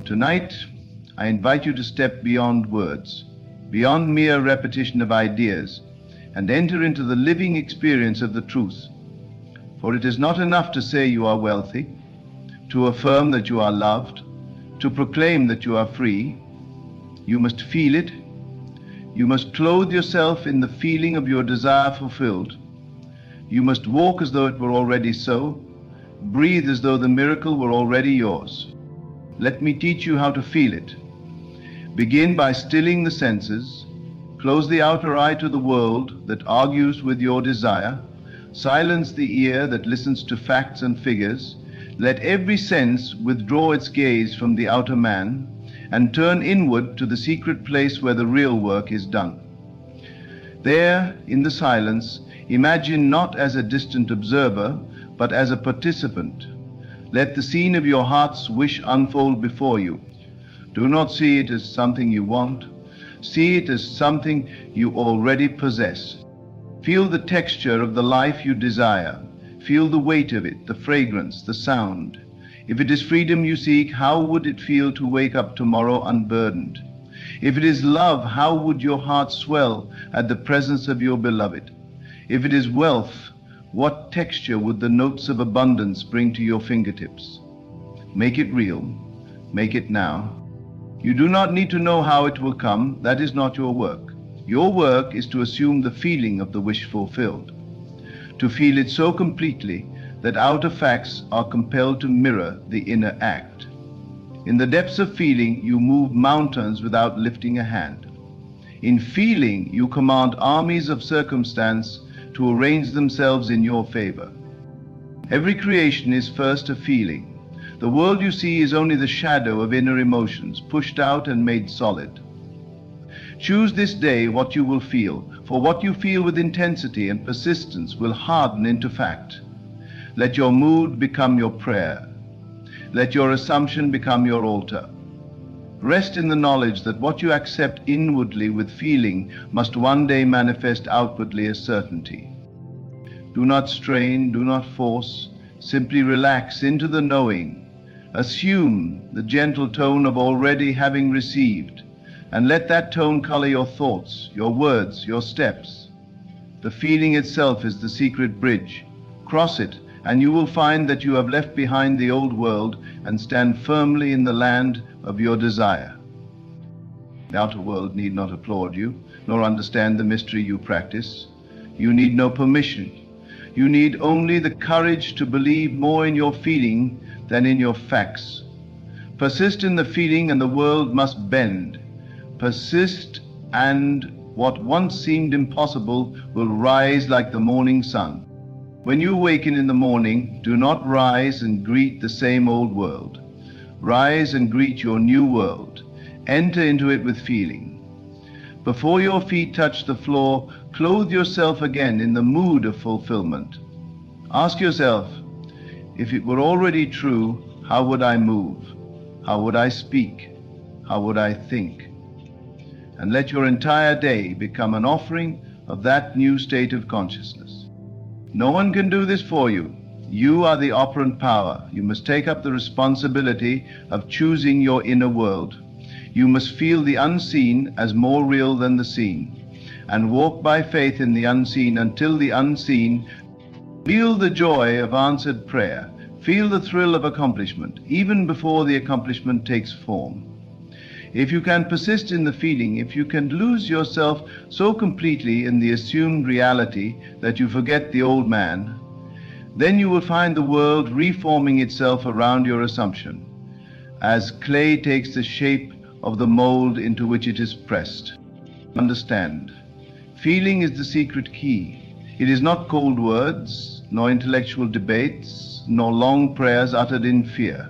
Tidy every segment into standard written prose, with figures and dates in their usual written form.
Tonight, I invite you to step beyond words, beyond mere repetition of ideas, and enter into the living experience of the truth. For it is not enough to say you are wealthy, to affirm that you are loved, to proclaim that you are free. You must feel it. You must clothe yourself in the feeling of your desire fulfilled. You must walk as though it were already so, breathe as though the miracle were already yours. Let me teach you how to feel it. Begin by stilling the senses. Close the outer eye to the world that argues with your desire. Silence the ear that listens to facts and figures. Let every sense withdraw its gaze from the outer man and turn inward to the secret place where the real work is done. There, in the silence, imagine not as a distant observer, but as a participant. Let the scene of your heart's wish unfold before you. Do not see it as something you want. See it as something you already possess. Feel the texture of the life you desire. Feel the weight of it, the fragrance, the sound. If it is freedom you seek, how would it feel to wake up tomorrow unburdened? If it is love, how would your heart swell at the presence of your beloved? If it is wealth, what texture would the notes of abundance bring to your fingertips? Make it real. Make it now. You do not need to know how it will come. That is not your work. Your work is to assume the feeling of the wish fulfilled, to feel it so completely that outer facts are compelled to mirror the inner act. In the depths of feeling, you move mountains without lifting a hand. In feeling, you command armies of circumstance to arrange themselves in your favor. Every creation is first a feeling. The world you see is only the shadow of inner emotions, pushed out and made solid. Choose this day what you will feel, for what you feel with intensity and persistence will harden into fact. Let your mood become your prayer. Let your assumption become your altar. Rest in the knowledge that what you accept inwardly with feeling must one day manifest outwardly as certainty. Do not strain, do not force, simply relax into the knowing. Assume the gentle tone of already having received, and let that tone color your thoughts, your words, your steps. The feeling itself is the secret bridge. Cross it, and you will find that you have left behind the old world and stand firmly in the land of your desire. The outer world need not applaud you, nor understand the mystery you practice. You need no permission. You need only the courage to believe more in your feeling than in your facts. Persist in the feeling and the world must bend. Persist, and what once seemed impossible will rise like the morning sun. When you awaken in the morning, do not rise and greet the same old world. Rise and greet your new world. Enter into it with feeling. Before your feet touch the floor, clothe yourself again in the mood of fulfillment. Ask yourself, if it were already true, how would I move? How would I speak? How would I think? And let your entire day become an offering of that new state of consciousness. No one can do this for you. You are the operant power. You must take up the responsibility of choosing your inner world. You must feel the unseen as more real than the seen, and walk by faith in the unseen until the unseen. Feel the joy of answered prayer. Feel the thrill of accomplishment, even before the accomplishment takes form. If you can persist in the feeling, if you can lose yourself so completely in the assumed reality that you forget the old man, then you will find the world reforming itself around your assumption, as clay takes the shape of the mold into which it is pressed. Understand, feeling is the secret key. It is not cold words, nor intellectual debates, nor long prayers uttered in fear.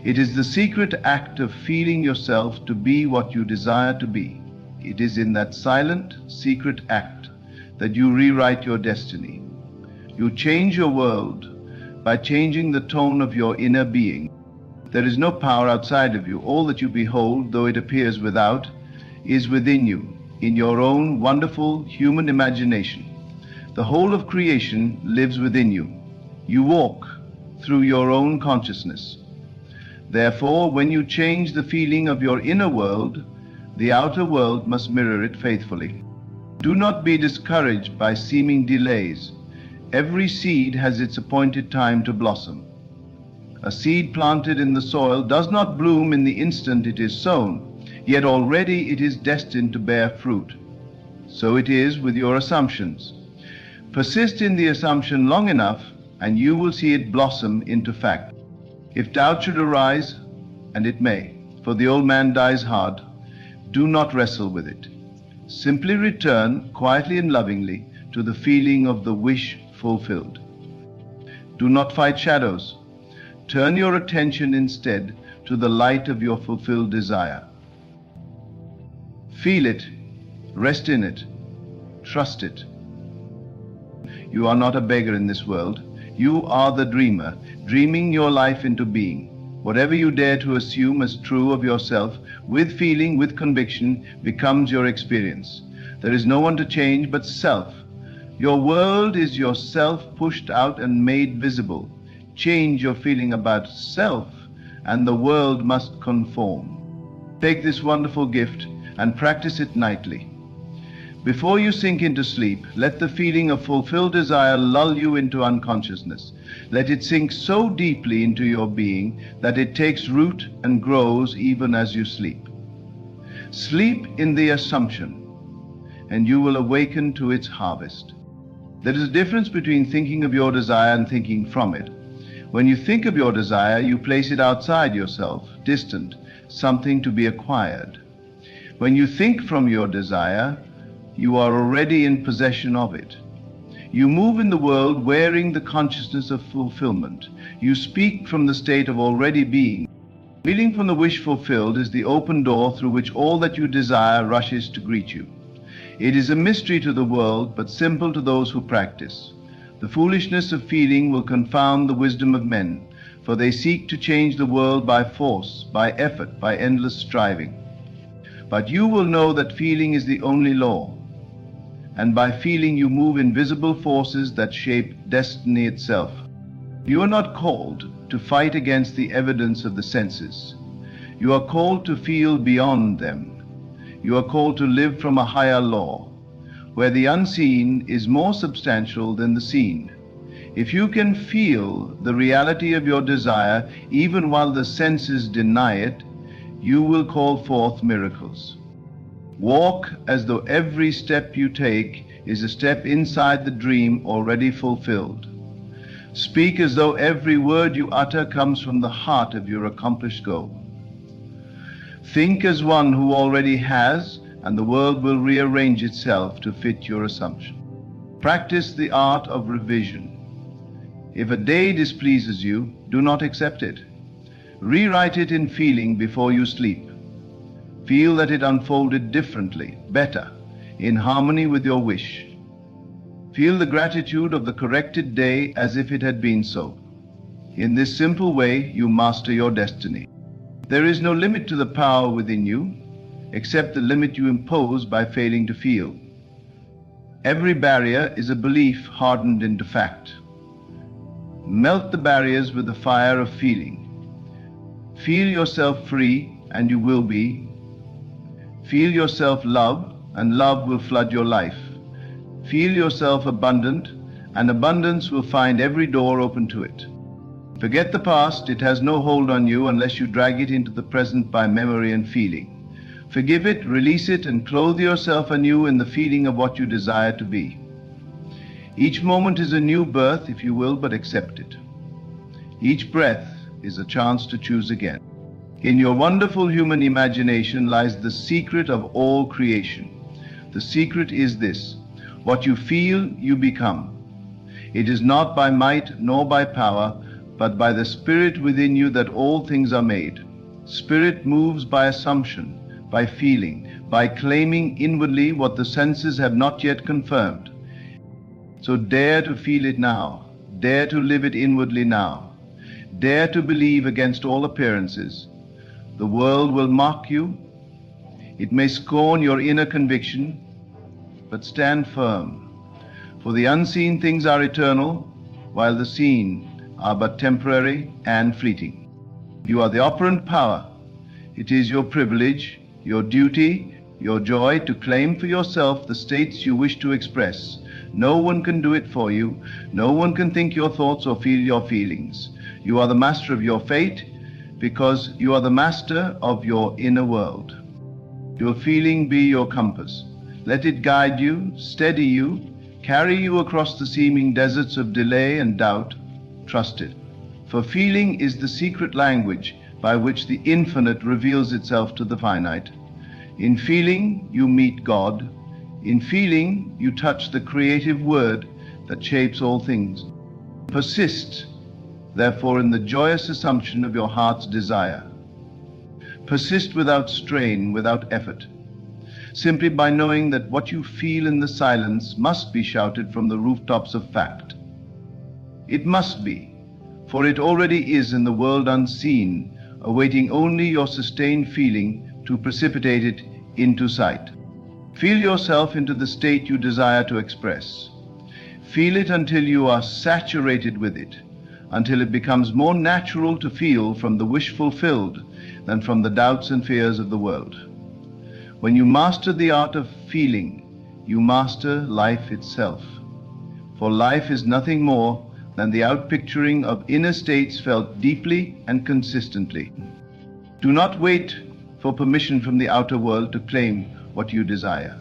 It is the secret act of feeling yourself to be what you desire to be. It is in that silent, secret act that you rewrite your destiny. You change your world by changing the tone of your inner being. There is no power outside of you. All that you behold, though it appears without, is within you, in your own wonderful human imagination. The whole of creation lives within you. You walk through your own consciousness. Therefore, when you change the feeling of your inner world, the outer world must mirror it faithfully. Do not be discouraged by seeming delays. Every seed has its appointed time to blossom. A seed planted in the soil does not bloom in the instant it is sown, yet already it is destined to bear fruit. So it is with your assumptions. Persist in the assumption long enough, and you will see it blossom into fact. If doubt should arise, and it may, for the old man dies hard, do not wrestle with it. Simply return quietly and lovingly to the feeling of the wish fulfilled. Do not fight shadows. Turn your attention instead to the light of your fulfilled desire. Feel it, rest in it, trust it. You are not a beggar in this world. You are the dreamer, dreaming your life into being. Whatever you dare to assume as true of yourself, with feeling, with conviction, becomes your experience. There is no one to change but self. Your world is yourself pushed out and made visible. Change your feeling about self, and the world must conform. Take this wonderful gift and practice it nightly. Before you sink into sleep, let the feeling of fulfilled desire lull you into unconsciousness. Let it sink so deeply into your being that it takes root and grows even as you sleep. Sleep in the assumption, and you will awaken to its harvest. There is a difference between thinking of your desire and thinking from it. When you think of your desire, you place it outside yourself, distant, something to be acquired. When you think from your desire, you are already in possession of it. You move in the world wearing the consciousness of fulfillment. You speak from the state of already being. Feeling from the wish fulfilled is the open door through which all that you desire rushes to greet you. It is a mystery to the world, but simple to those who practice. The foolishness of feeling will confound the wisdom of men, for they seek to change the world by force, by effort, by endless striving. But you will know that feeling is the only law, and by feeling you move invisible forces that shape destiny itself. You are not called to fight against the evidence of the senses. You are called to feel beyond them. You are called to live from a higher law, where the unseen is more substantial than the seen. If you can feel the reality of your desire, even while the senses deny it, you will call forth miracles. Walk as though every step you take is a step inside the dream already fulfilled. Speak as though every word you utter comes from the heart of your accomplished goal. Think as one who already has, and the world will rearrange itself to fit your assumption. Practice the art of revision. If a day displeases you, do not accept it. Rewrite it in feeling before you sleep. Feel that it unfolded differently, better, in harmony with your wish. Feel the gratitude of the corrected day as if it had been so. In this simple way, you master your destiny. There is no limit to the power within you, except the limit you impose by failing to feel. Every barrier is a belief hardened into fact. Melt the barriers with the fire of feeling. Feel yourself free, and you will be. Feel yourself love, and love will flood your life. Feel yourself abundant, and abundance will find every door open to it. Forget the past. It has no hold on you unless you drag it into the present by memory and feeling. Forgive it, release it, and clothe yourself anew in the feeling of what you desire to be. Each moment is a new birth, if you will but accept it. Each breath is a chance to choose again. In your wonderful human imagination lies the secret of all creation. The secret is this: what you feel, you become. It is not by might nor by power, but by the Spirit within you that all things are made. Spirit moves by assumption, by feeling, by claiming inwardly what the senses have not yet confirmed. So dare to feel it now. Dare to live it inwardly now. Dare to believe against all appearances. The world will mock you. It may scorn your inner conviction, but stand firm. For the unseen things are eternal, while the seen are but temporary and fleeting. You are the operant power. It is your privilege, your duty, your joy to claim for yourself the states you wish to express. No one can do it for you. No one can think your thoughts or feel your feelings. You are the master of your fate because you are the master of your inner world. Your feeling be your compass. Let it guide you, steady you, carry you across the seeming deserts of delay and doubt. Trust it. For feeling is the secret language by which the infinite reveals itself to the finite. In feeling, you meet God. In feeling, you touch the creative word that shapes all things. Persist, therefore, in the joyous assumption of your heart's desire. Persist without strain, without effort, simply by knowing that what you feel in the silence must be shouted from the rooftops of fact. It must be, for it already is in the world unseen, awaiting only your sustained feeling to precipitate it into sight. Feel yourself into the state you desire to express. Feel it until you are saturated with it, until it becomes more natural to feel from the wish fulfilled than from the doubts and fears of the world. When you master the art of feeling, you master life itself. For life is nothing more than the outpicturing of inner states felt deeply and consistently. Do not wait for permission from the outer world to claim what you desire.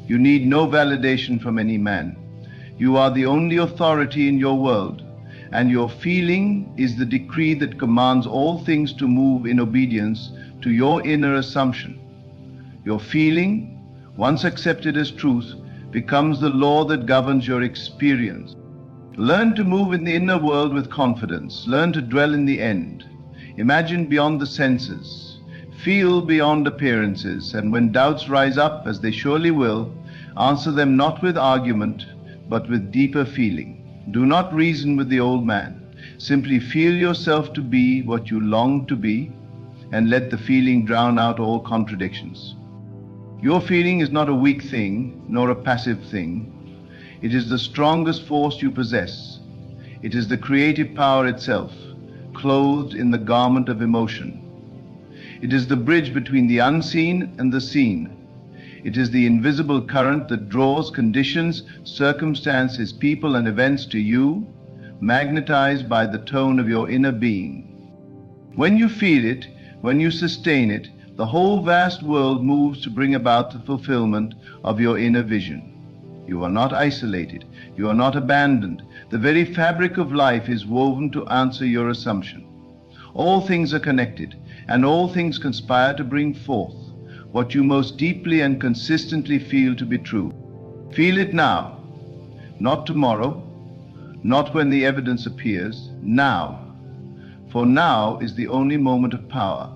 You need no validation from any man. You are the only authority in your world, and your feeling is the decree that commands all things to move in obedience to your inner assumption. Your feeling, once accepted as truth, becomes the law that governs your experience. Learn to move in the inner world with confidence. Learn to dwell in the end. Imagine beyond the senses. Feel beyond appearances. And when doubts rise up, as they surely will, answer them not with argument, but with deeper feeling. Do not reason with the old man. Simply feel yourself to be what you long to be, and let the feeling drown out all contradictions. Your feeling is not a weak thing, nor a passive thing. It is the strongest force you possess. It is the creative power itself, clothed in the garment of emotion. It is the bridge between the unseen and the seen. It is the invisible current that draws conditions, circumstances, people, and events to you, magnetized by the tone of your inner being. When you feel it, when you sustain it, the whole vast world moves to bring about the fulfillment of your inner vision. You are not isolated. You are not abandoned. The very fabric of life is woven to answer your assumption. All things are connected, and all things conspire to bring forth what you most deeply and consistently feel to be true. Feel it now, not tomorrow, not when the evidence appears, now. For now is the only moment of power.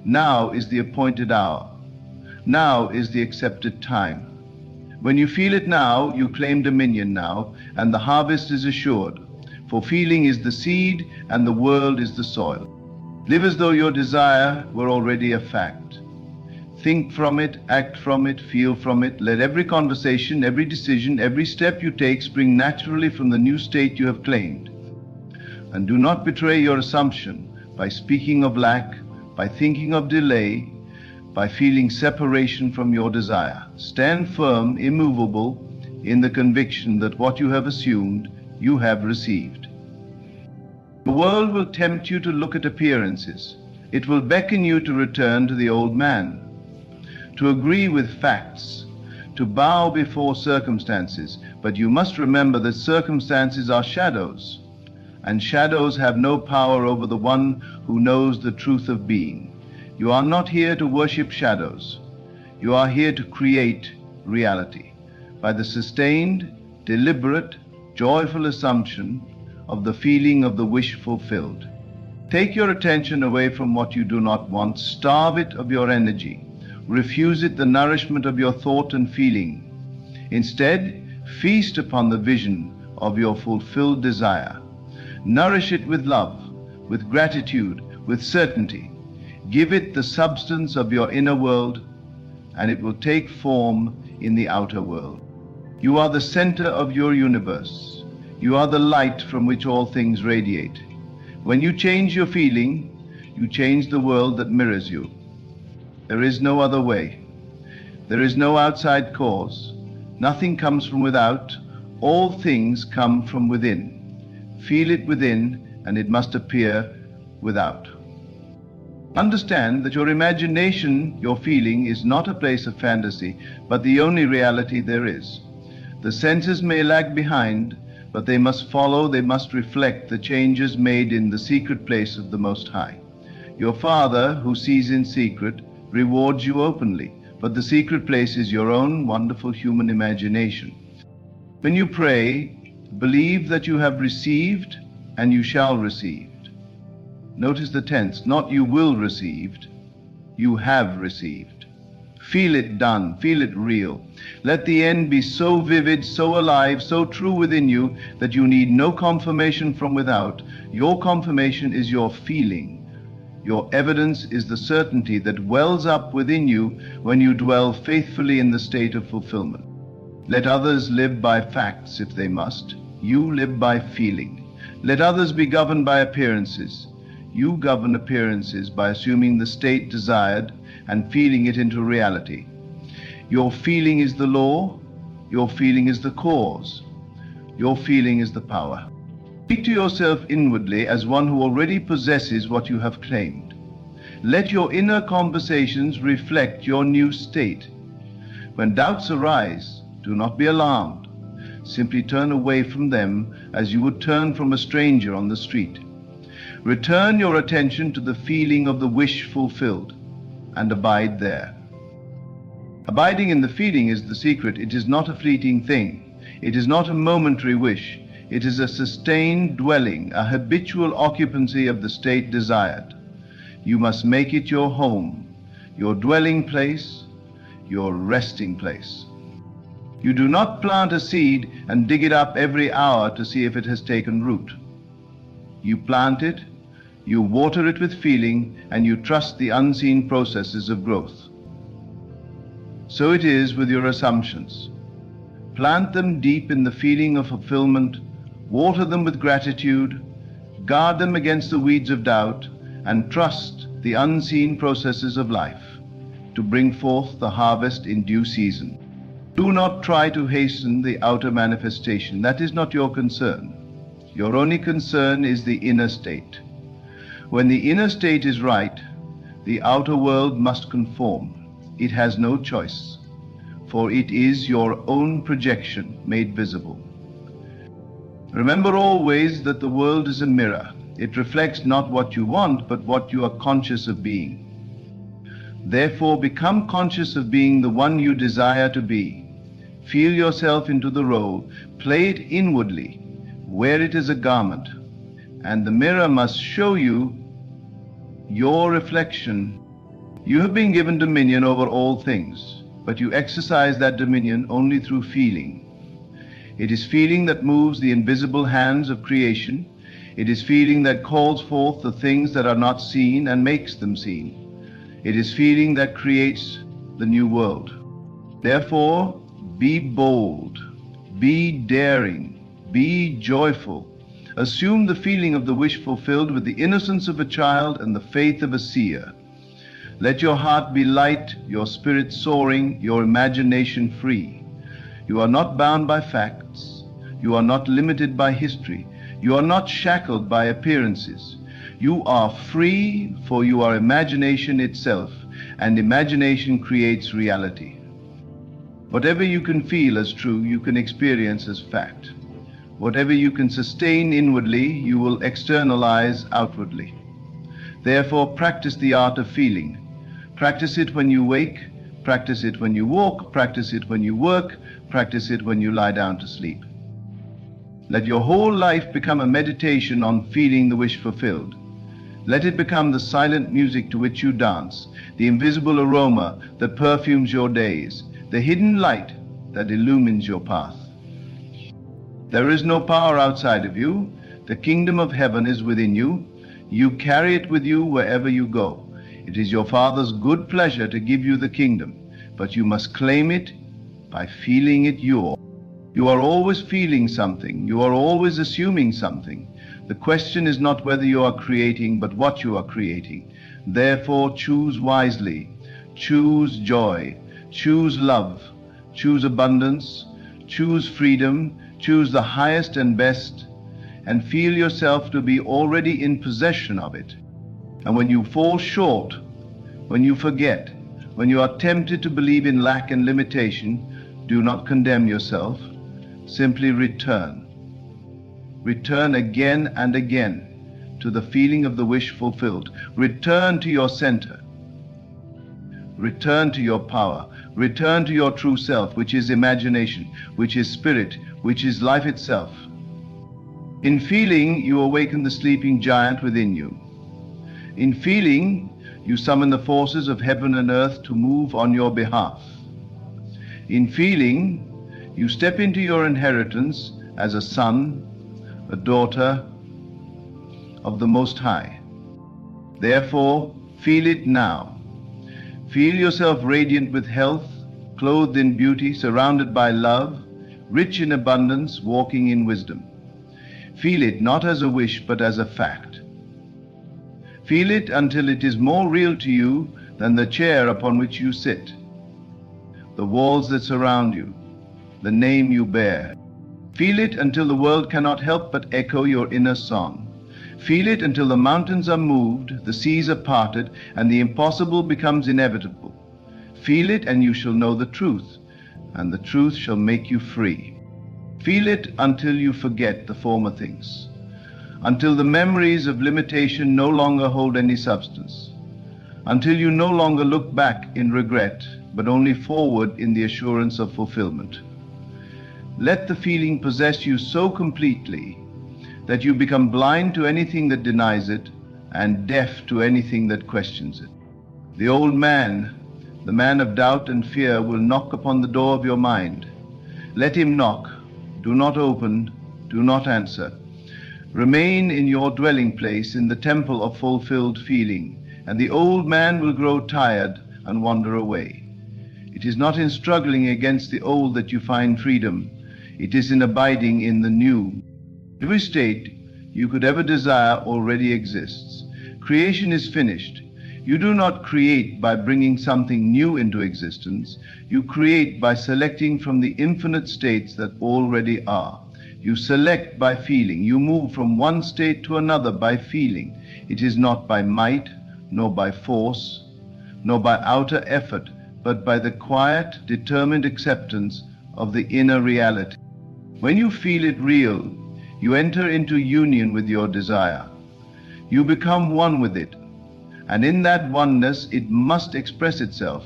Now is the appointed hour. Now is the accepted time. When you feel it now, you claim dominion now, and the harvest is assured. For feeling is the seed, and the world is the soil. Live as though your desire were already a fact. Think from it, act from it, feel from it. Let every conversation, every decision, every step you take spring naturally from the new state you have claimed. And do not betray your assumption by speaking of lack, by thinking of delay, by feeling separation from your desire. Stand firm, immovable, in the conviction that what you have assumed, you have received. The world will tempt you to look at appearances. It will beckon you to return to the old man, to agree with facts, to bow before circumstances. But you must remember that circumstances are shadows, and shadows have no power over the one who knows the truth of being. You are not here to worship shadows. You are here to create reality by the sustained, deliberate, joyful assumption of the feeling of the wish fulfilled. Take your attention away from what you do not want. Starve it of your energy. Refuse it the nourishment of your thought and feeling. Instead, feast upon the vision of your fulfilled desire. Nourish it with love, with gratitude, with certainty. Give it the substance of your inner world, and it will take form in the outer world. You are the center of your universe. You are the light from which all things radiate. When you change your feeling, you change the world that mirrors you. There is no other way. There is no outside cause. Nothing comes from without. All things come from within. Feel it within, and it must appear without. Understand that your imagination, your feeling, is not a place of fantasy, but the only reality there is. The senses may lag behind, but they must follow, they must reflect the changes made in the secret place of the Most High. Your Father, who sees in secret, rewards you openly, but the secret place is your own wonderful human imagination. When you pray, believe that you have received and you shall receive. Notice the tense, not you will received, you have received. Feel it done, feel it real. Let the end be so vivid, so alive, so true within you that you need no confirmation from without. Your confirmation is your feeling. Your evidence is the certainty that wells up within you when you dwell faithfully in the state of fulfillment. Let others live by facts if they must. You live by feeling. Let others be governed by appearances. You govern appearances by assuming the state desired and feeling it into reality. Your feeling is the law. Your feeling is the cause. Your feeling is the power. Speak to yourself inwardly as one who already possesses what you have claimed. Let your inner conversations reflect your new state. When doubts arise, do not be alarmed. Simply turn away from them as you would turn from a stranger on the street. Return your attention to the feeling of the wish fulfilled and abide there. Abiding in the feeling is the secret. It is not a fleeting thing. It is not a momentary wish. It is a sustained dwelling, a habitual occupancy of the state desired. You must make it your home, your dwelling place, your resting place. You do not plant a seed and dig it up every hour to see if it has taken root. You plant it, you water it with feeling, and you trust the unseen processes of growth. So it is with your assumptions. Plant them deep in the feeling of fulfillment, water them with gratitude, guard them against the weeds of doubt, and trust the unseen processes of life to bring forth the harvest in due season. Do not try to hasten the outer manifestation. That is not your concern. Your only concern is the inner state. When the inner state is right, the outer world must conform. It has no choice, for it is your own projection made visible. Remember always that the world is a mirror. It reflects not what you want, but what you are conscious of being. Therefore, become conscious of being the one you desire to be. Feel yourself into the role. Play it inwardly. Wear it as a garment. And the mirror must show you your reflection. You have been given dominion over all things, but you exercise that dominion only through feeling. It is feeling that moves the invisible hands of creation. It is feeling that calls forth the things that are not seen and makes them seen. It is feeling that creates the new world. Therefore, be bold, be daring, be joyful. Assume the feeling of the wish fulfilled with the innocence of a child and the faith of a seer. Let your heart be light, your spirit soaring, your imagination free. You are not bound by facts. You are not limited by history. You are not shackled by appearances. You are free, for you are imagination itself, and imagination creates reality. Whatever you can feel as true, you can experience as fact. Whatever you can sustain inwardly, you will externalize outwardly. Therefore, practice the art of feeling. Practice it when you wake, practice it when you walk, practice it when you work, practice it when you lie down to sleep. Let your whole life become a meditation on feeling the wish fulfilled. Let it become the silent music to which you dance, the invisible aroma that perfumes your days, the hidden light that illumines your path. There is no power outside of you. The kingdom of heaven is within you. You carry it with you wherever you go. It is your Father's good pleasure to give you the kingdom, but you must claim it by feeling it yours. You are always feeling something. You are always assuming something. The question is not whether you are creating, but what you are creating. Therefore, choose wisely. Choose joy. Choose love. Choose abundance. Choose freedom. Choose the highest and best, and feel yourself to be already in possession of it. And when you fall short, when you forget, when you are tempted to believe in lack and limitation, do not condemn yourself. Simply return. Return again and again to the feeling of the wish fulfilled. Return to your center. Return to your power. Return to your true self, which is imagination, which is spirit, which is life itself. In feeling, you awaken the sleeping giant within you. In feeling, you summon the forces of heaven and earth to move on your behalf. In feeling, you step into your inheritance as a son, a daughter of the Most High. Therefore, feel it now. Feel yourself radiant with health, clothed in beauty, surrounded by love, rich in abundance, walking in wisdom. Feel it not as a wish, but as a fact. Feel it until it is more real to you than the chair upon which you sit, the walls that surround you, the name you bear. Feel it until the world cannot help but echo your inner song. Feel it until the mountains are moved, the seas are parted, and the impossible becomes inevitable. Feel it and you shall know the truth, and the truth shall make you free. Feel it until you forget the former things, until the memories of limitation no longer hold any substance, until you no longer look back in regret, but only forward in the assurance of fulfillment. Let the feeling possess you so completely that you become blind to anything that denies it and deaf to anything that questions it. The old man, the man of doubt and fear, will knock upon the door of your mind. Let him knock. Do not open. Do not answer. Remain in your dwelling place in the temple of fulfilled feeling, and the old man will grow tired and wander away. It is not in struggling against the old that you find freedom. It is in abiding in the new. Every state you could ever desire already exists. Creation is finished. You do not create by bringing something new into existence. You create by selecting from the infinite states that already are. You select by feeling. You move from one state to another by feeling. It is not by might, nor by force, nor by outer effort, but by the quiet, determined acceptance of the inner reality. When you feel it real, you enter into union with your desire. You become one with it, and in that oneness it must express itself.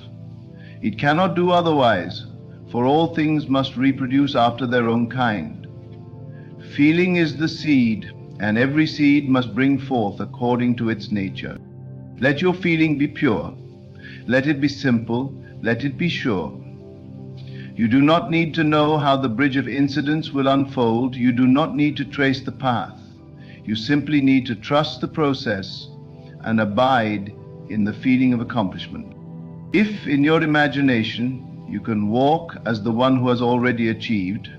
It cannot do otherwise, for all things must reproduce after their own kind. Feeling is the seed, and every seed must bring forth according to its nature. Let your feeling be pure. Let it be simple. Let it be sure. You do not need to know how the bridge of incidents will unfold. You do not need to trace the path. You simply need to trust the process and abide in the feeling of accomplishment. If in your imagination you can walk as the one who has already achieved,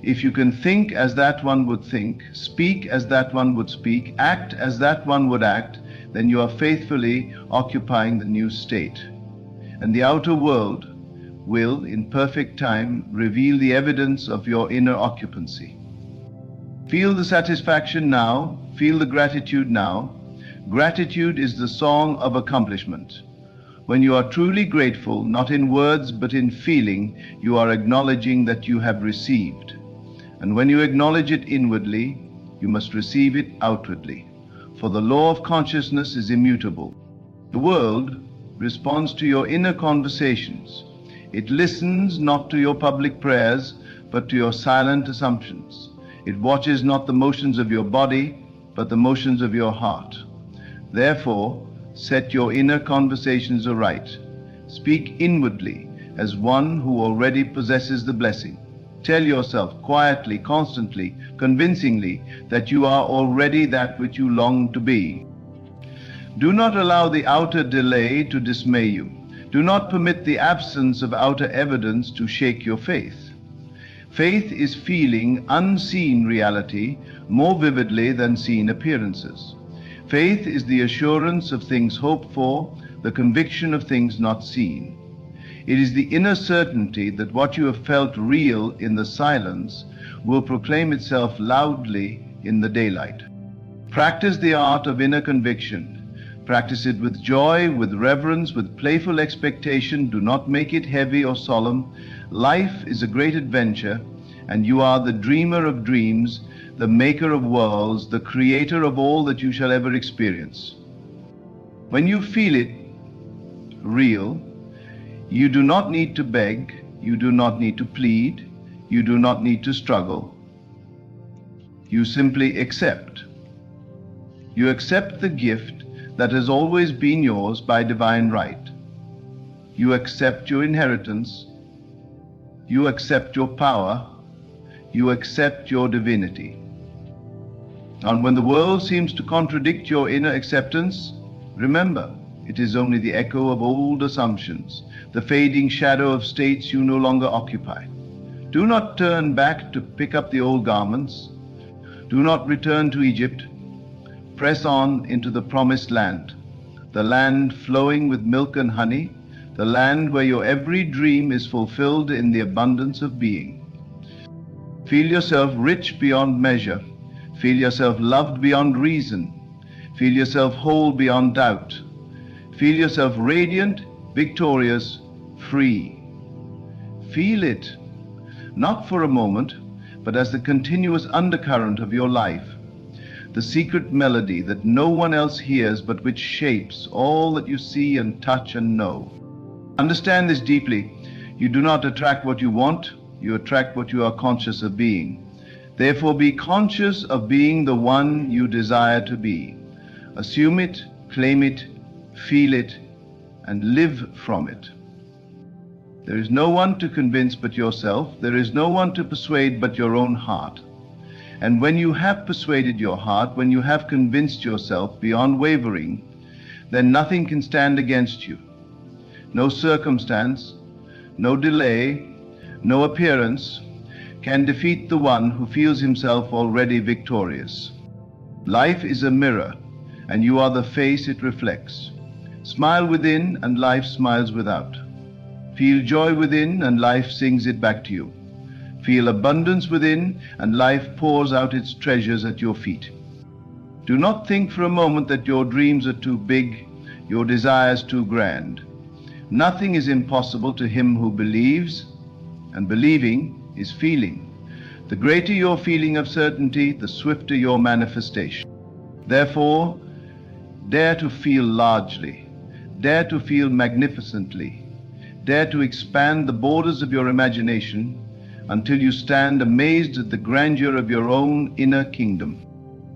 if you can think as that one would think, speak as that one would speak, act as that one would act, then you are faithfully occupying the new state. And the outer world will, in perfect time, reveal the evidence of your inner occupancy. Feel the satisfaction now. Feel the gratitude now. Gratitude is the song of accomplishment. When you are truly grateful, not in words but in feeling, you are acknowledging that you have received. And when you acknowledge it inwardly, you must receive it outwardly. For the law of consciousness is immutable. The world responds to your inner conversations. It listens not to your public prayers, but to your silent assumptions. It watches not the motions of your body, but the motions of your heart. Therefore, set your inner conversations aright. Speak inwardly as one who already possesses the blessing. Tell yourself quietly, constantly, convincingly that you are already that which you long to be. Do not allow the outer delay to dismay you. Do not permit the absence of outer evidence to shake your faith. Faith is feeling unseen reality more vividly than seen appearances. Faith is the assurance of things hoped for, the conviction of things not seen. It is the inner certainty that what you have felt real in the silence will proclaim itself loudly in the daylight. Practice the art of inner conviction. Practice it with joy, with reverence, with playful expectation. Do not make it heavy or solemn. Life is a great adventure, and you are the dreamer of dreams, the maker of worlds, the creator of all that you shall ever experience. When you feel it real, you do not need to beg, you do not need to plead, you do not need to struggle. You simply accept. You accept the gift that has always been yours by divine right. You accept your inheritance. You accept your power. You accept your divinity. And when the world seems to contradict your inner acceptance, remember, it is only the echo of old assumptions, the fading shadow of states you no longer occupy. Do not turn back to pick up the old garments. Do not return to Egypt. Press on into the promised land, the land flowing with milk and honey, the land where your every dream is fulfilled in the abundance of being. Feel yourself rich beyond measure. Feel yourself loved beyond reason. Feel yourself whole beyond doubt. Feel yourself radiant, victorious, free. Feel it, not for a moment, but as the continuous undercurrent of your life, the secret melody that no one else hears but which shapes all that you see and touch and know. Understand this deeply. You do not attract what you want, you attract what you are conscious of being. Therefore, be conscious of being the one you desire to be. Assume it, claim it, feel it, and live from it. There is no one to convince but yourself. There is no one to persuade but your own heart. And when you have persuaded your heart, when you have convinced yourself beyond wavering, then nothing can stand against you. No circumstance, no delay, no appearance can defeat the one who feels himself already victorious. Life is a mirror, and you are the face it reflects. Smile within, and life smiles without. Feel joy within, and life sings it back to you. Feel abundance within, and life pours out its treasures at your feet. Do not think for a moment that your dreams are too big, your desires too grand. Nothing is impossible to him who believes, and believing is feeling. The greater your feeling of certainty, the swifter your manifestation. Therefore, dare to feel largely, dare to feel magnificently, dare to expand the borders of your imagination until you stand amazed at the grandeur of your own inner kingdom.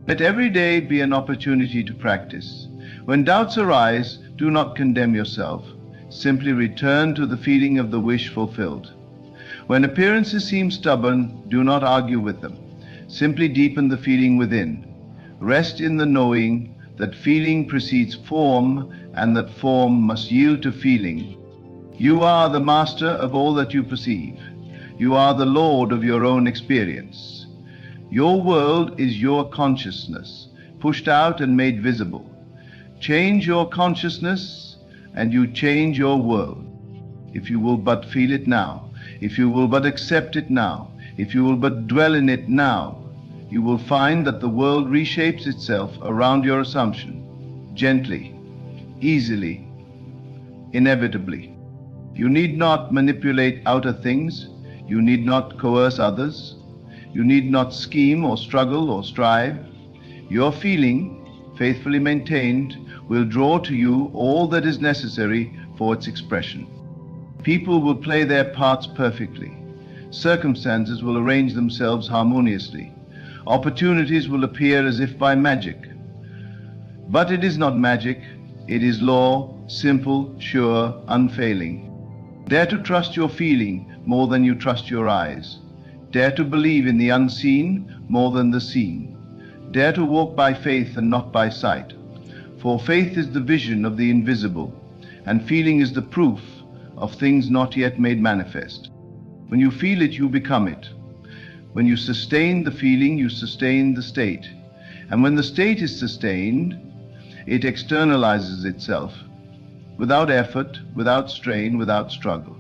Let every day be an opportunity to practice. When doubts arise, do not condemn yourself. Simply return to the feeling of the wish fulfilled. When appearances seem stubborn, do not argue with them. Simply deepen the feeling within. Rest in the knowing that feeling precedes form, and that form must yield to feeling. You are the master of all that you perceive. You are the lord of your own experience. Your world is your consciousness, pushed out and made visible. Change your consciousness, and you change your world. If you will but feel it now, if you will but accept it now, if you will but dwell in it now, you will find that the world reshapes itself around your assumption, gently, easily, inevitably. You need not manipulate outer things. You need not coerce others. You need not scheme or struggle or strive. Your feeling, faithfully maintained, will draw to you all that is necessary for its expression. People will play their parts perfectly. Circumstances will arrange themselves harmoniously. Opportunities will appear as if by magic. But it is not magic. It is law, simple, sure, unfailing. Dare to trust your feeling more than you trust your eyes. Dare to believe in the unseen more than the seen. Dare to walk by faith and not by sight. For faith is the vision of the invisible, and feeling is the proof of things not yet made manifest. When you feel it, you become it. When you sustain the feeling, you sustain the state. And when the state is sustained, it externalizes itself without effort, without strain, without struggle.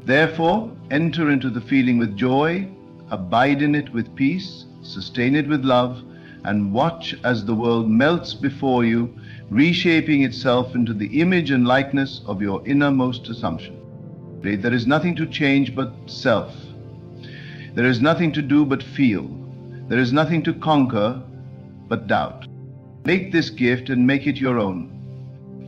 Therefore, enter into the feeling with joy, abide in it with peace, sustain it with love, and watch as the world melts before you, reshaping itself into the image and likeness of your innermost assumption. There is nothing to change but self. There is nothing to do but feel. There is nothing to conquer but doubt. Make this gift and make it your own.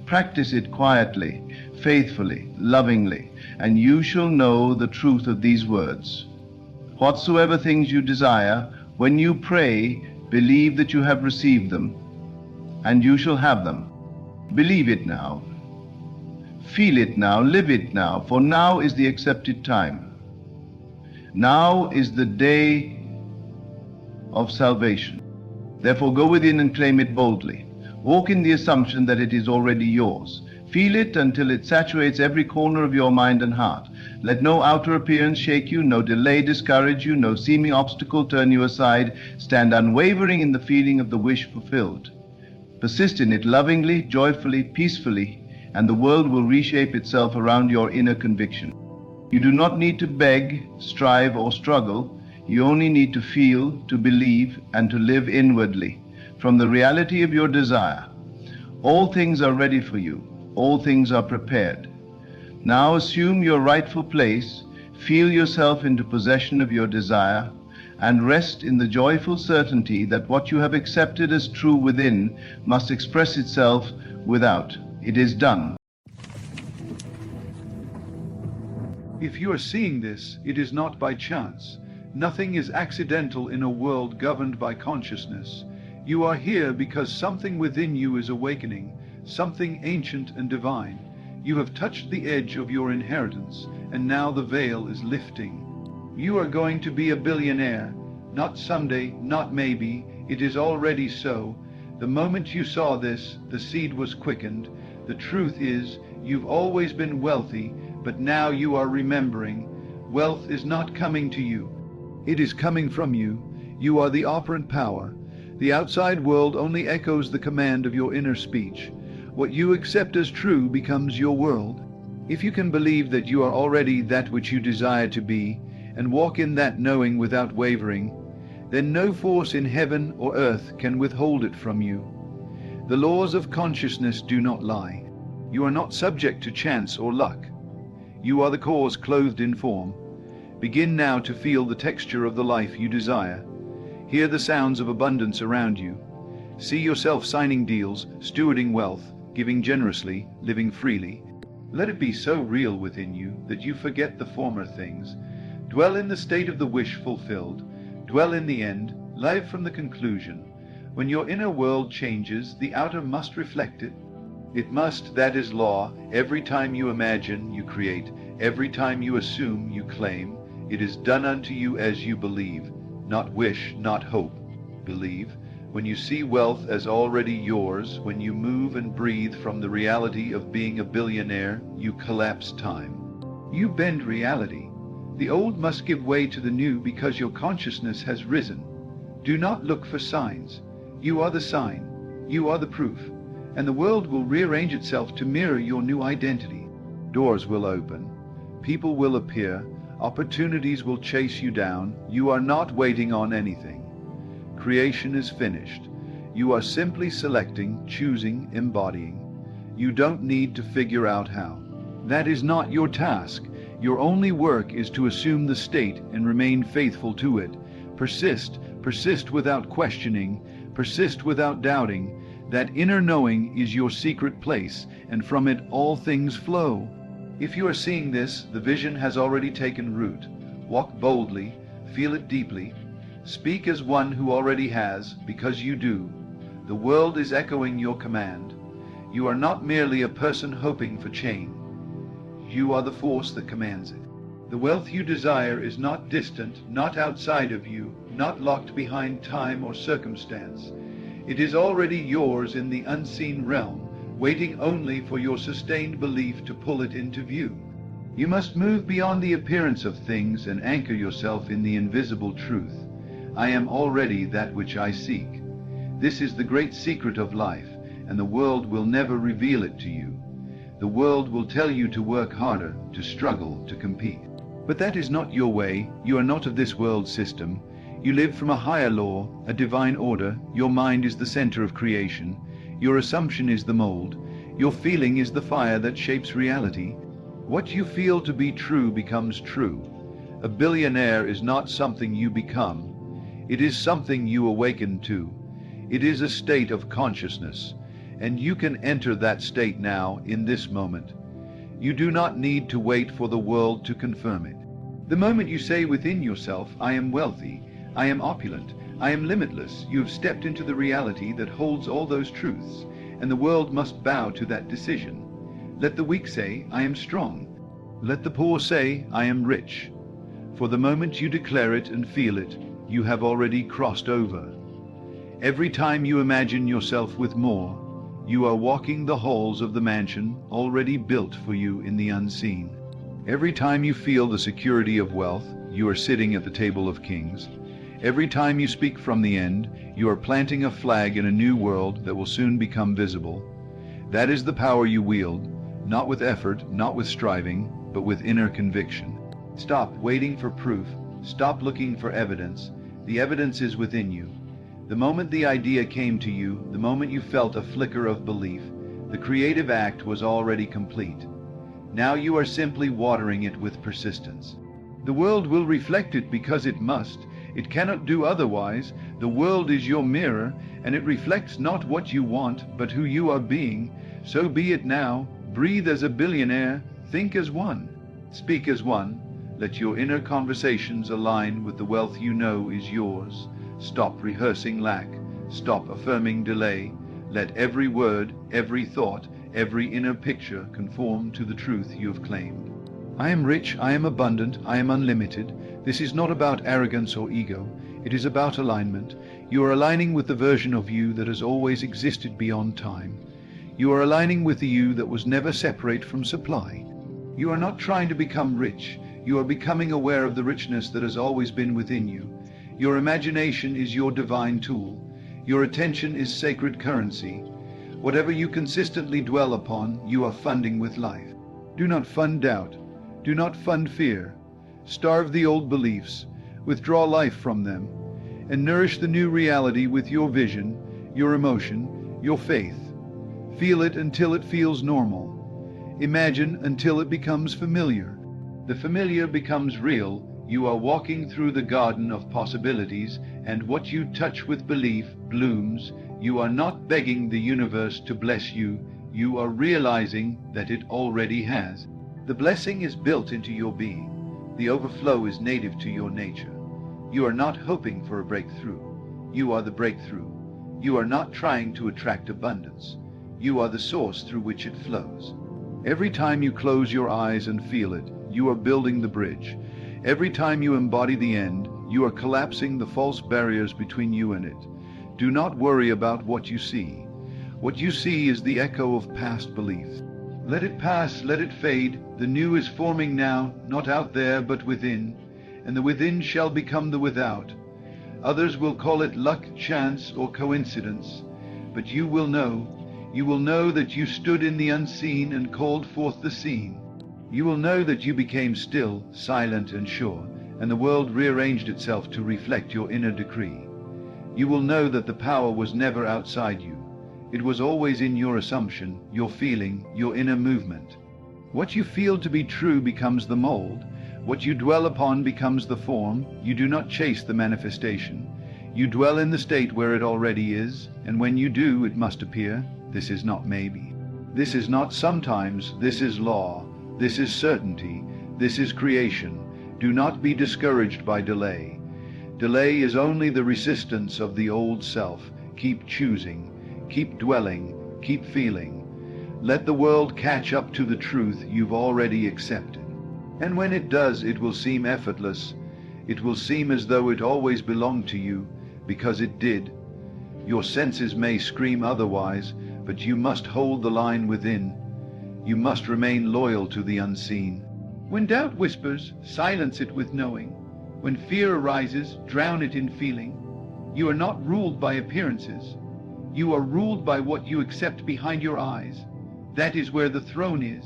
Practice it quietly, faithfully, lovingly, and you shall know the truth of these words. Whatsoever things you desire, when you pray, believe that you have received them, and you shall have them. Believe it now. Feel it now, live it now, for now is the accepted time. Now is the day of salvation. Therefore go within and claim it boldly. Walk in the assumption that it is already yours. Feel it until it saturates every corner of your mind and heart. Let no outer appearance shake you, no delay discourage you, no seeming obstacle turn you aside. Stand unwavering in the feeling of the wish fulfilled. Persist in it lovingly, joyfully, peacefully, and the world will reshape itself around your inner conviction. You do not need to beg, strive, or struggle. You only need to feel, to believe, and to live inwardly from the reality of your desire. All things are ready for you. All things are prepared. Now assume your rightful place, feel yourself into possession of your desire, and rest in the joyful certainty that what you have accepted as true within must express itself without. It is done. If you are seeing this, it is not by chance. Nothing is accidental in a world governed by consciousness. You are here because something within you is awakening, something ancient and divine. You have touched the edge of your inheritance, and now the veil is lifting. You are going to be a billionaire. Not someday, not maybe. It is already so. The moment you saw this, the seed was quickened. The truth is, you've always been wealthy, but now you are remembering. Wealth is not coming to you. It is coming from you. You are the operant power. The outside world only echoes the command of your inner speech. What you accept as true becomes your world. If you can believe that you are already that which you desire to be, and walk in that knowing without wavering, then no force in heaven or earth can withhold it from you. The laws of consciousness do not lie. You are not subject to chance or luck. You are the cause clothed in form. Begin now to feel the texture of the life you desire. Hear the sounds of abundance around you. See yourself signing deals, stewarding wealth, giving generously, living freely. Let it be so real within you that you forget the former things. Dwell in the state of the wish fulfilled. Dwell in the end. Live from the conclusion. When your inner world changes, the outer must reflect it. It must, that is law. Every time you imagine, you create. Every time you assume, you claim. It is done unto you as you believe. Not wish, not hope. Believe. When you see wealth as already yours, when you move and breathe from the reality of being a billionaire, you collapse time. You bend reality. The old must give way to the new because your consciousness has risen. Do not look for signs. You are the sign. You are the proof. And the world will rearrange itself to mirror your new identity. Doors will open. People will appear. Opportunities will chase you down. You are not waiting on anything. Creation is finished. You are simply selecting, choosing, embodying. You don't need to figure out how. That is not your task. Your only work is to assume the state and remain faithful to it. Persist, persist without questioning, persist without doubting. That inner knowing is your secret place, and from it all things flow. If you are seeing this, the vision has already taken root. Walk boldly, feel it deeply. Speak as one who already has, because you do. The world is echoing your command. You are not merely a person hoping for change. You are the force that commands it. The wealth you desire is not distant, not outside of you, not locked behind time or circumstance. It is already yours in the unseen realm, waiting only for your sustained belief to pull it into view. You must move beyond the appearance of things and anchor yourself in the invisible truth. I am already that which I seek. This is the great secret of life, and the world will never reveal it to you. The world will tell you to work harder, to struggle, to compete. But that is not your way. You are not of this world system. You live from a higher law, a divine order. Your mind is the center of creation. Your assumption is the mold. Your feeling is the fire that shapes reality. What you feel to be true becomes true. A billionaire is not something you become. It is something you awaken to. It is a state of consciousness, and you can enter that state now, in this moment. You do not need to wait for the world to confirm it. The moment you say within yourself, I am wealthy, I am opulent, I am limitless, you have stepped into the reality that holds all those truths, and the world must bow to that decision. Let the weak say, I am strong. Let the poor say, I am rich. For the moment you declare it and feel it, you have already crossed over. Every time you imagine yourself with more, you are walking the halls of the mansion already built for you in the unseen. Every time you feel the security of wealth, you are sitting at the table of kings. Every time you speak from the end, you are planting a flag in a new world that will soon become visible. That is the power you wield, not with effort, not with striving, but with inner conviction. Stop waiting for proof. Stop looking for evidence. The evidence is within you. The moment the idea came to you, the moment you felt a flicker of belief, the creative act was already complete. Now you are simply watering it with persistence. The world will reflect it because it must. It cannot do otherwise. The world is your mirror, and it reflects not what you want, but who you are being. So be it now. Breathe as a billionaire. Think as one. Speak as one. Let your inner conversations align with the wealth you know is yours. Stop rehearsing lack. Stop affirming delay. Let every word, every thought, every inner picture conform to the truth you have claimed. I am rich, I am abundant, I am unlimited. This is not about arrogance or ego. It is about alignment. You are aligning with the version of you that has always existed beyond time. You are aligning with the you that was never separate from supply. You are not trying to become rich. You are becoming aware of the richness that has always been within you. Your imagination is your divine tool. Your attention is sacred currency. Whatever you consistently dwell upon, you are funding with life. Do not fund doubt. Do not fund fear. Starve the old beliefs. Withdraw life from them. And nourish the new reality with your vision, your emotion, your faith. Feel it until it feels normal. Imagine until it becomes familiar. The familiar becomes real. You are walking through the garden of possibilities, and what you touch with belief blooms. You are not begging the universe to bless you. You are realizing that it already has. The blessing is built into your being. The overflow is native to your nature. You are not hoping for a breakthrough. You are the breakthrough. You are not trying to attract abundance. You are the source through which it flows. Every time you close your eyes and feel it, you are building the bridge. Every time you embody the end, you are collapsing the false barriers between you and it. Do not worry about what you see. What you see is the echo of past beliefs. Let it pass, let it fade. The new is forming now, not out there, but within. And the within shall become the without. Others will call it luck, chance, or coincidence. But you will know that you stood in the unseen and called forth the seen. You will know that you became still, silent, and sure, and the world rearranged itself to reflect your inner decree. You will know that the power was never outside you. It was always in your assumption, your feeling, your inner movement. What you feel to be true becomes the mold. What you dwell upon becomes the form. You do not chase the manifestation. You dwell in the state where it already is, and when you do, it must appear. This is not maybe. This is not sometimes. This is law. This is certainty. This is creation. Do not be discouraged by delay. Delay is only the resistance of the old self. Keep choosing. Keep dwelling. Keep feeling. Let the world catch up to the truth you've already accepted. And when it does, it will seem effortless. It will seem as though it always belonged to you, because it did. Your senses may scream otherwise, but you must hold the line within. You must remain loyal to the unseen. When doubt whispers, silence it with knowing. When fear arises, drown it in feeling. You are not ruled by appearances. You are ruled by what you accept behind your eyes. That is where the throne is.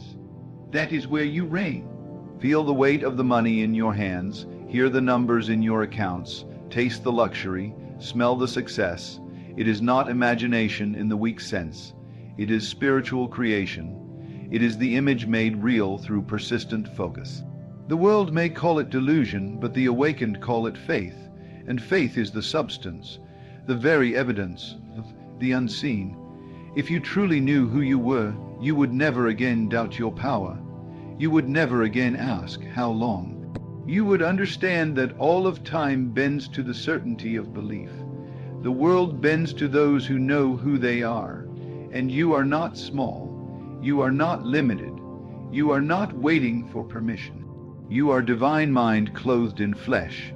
That is where you reign. Feel the weight of the money in your hands, hear the numbers in your accounts, taste the luxury, smell the success. It is not imagination in the weak sense. It is spiritual creation. It is the image made real through persistent focus. The world may call it delusion, but the awakened call it faith. And faith is the substance, the very evidence of the unseen. If you truly knew who you were, you would never again doubt your power. You would never again ask, how long? You would understand that all of time bends to the certainty of belief. The world bends to those who know who they are. And you are not small. You are not limited. You are not waiting for permission. You are divine mind clothed in flesh.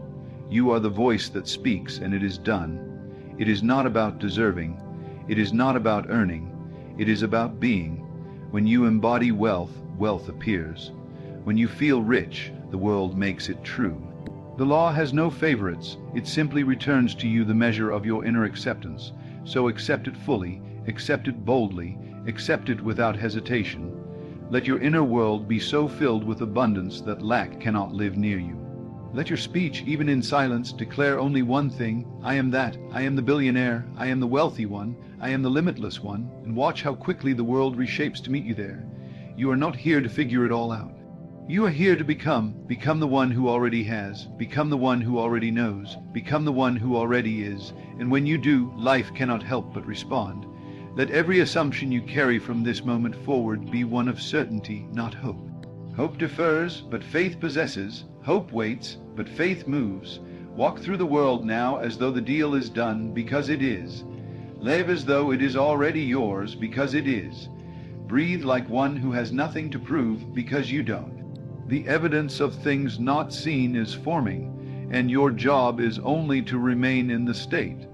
You are the voice that speaks, and it is done. It is not about deserving. It is not about earning. It is about being. When you embody wealth, wealth appears. When you feel rich, the world makes it true. The law has no favorites. It simply returns to you the measure of your inner acceptance. So accept it fully, accept it boldly, accept it without hesitation. Let your inner world be so filled with abundance that lack cannot live near you. Let your speech, even in silence, declare only one thing: I am that, I am the billionaire, I am the wealthy one, I am the limitless one, and watch how quickly the world reshapes to meet you there. You are not here to figure it all out. You are here to become the one who already has, become the one who already knows, become the one who already is, and when you do, life cannot help but respond. Let every assumption you carry from this moment forward be one of certainty, not hope. Hope defers, but faith possesses. Hope waits, but faith moves. Walk through the world now as though the deal is done, because it is. Live as though it is already yours, because it is. Breathe like one who has nothing to prove, because you don't. The evidence of things not seen is forming, and your job is only to remain in the state.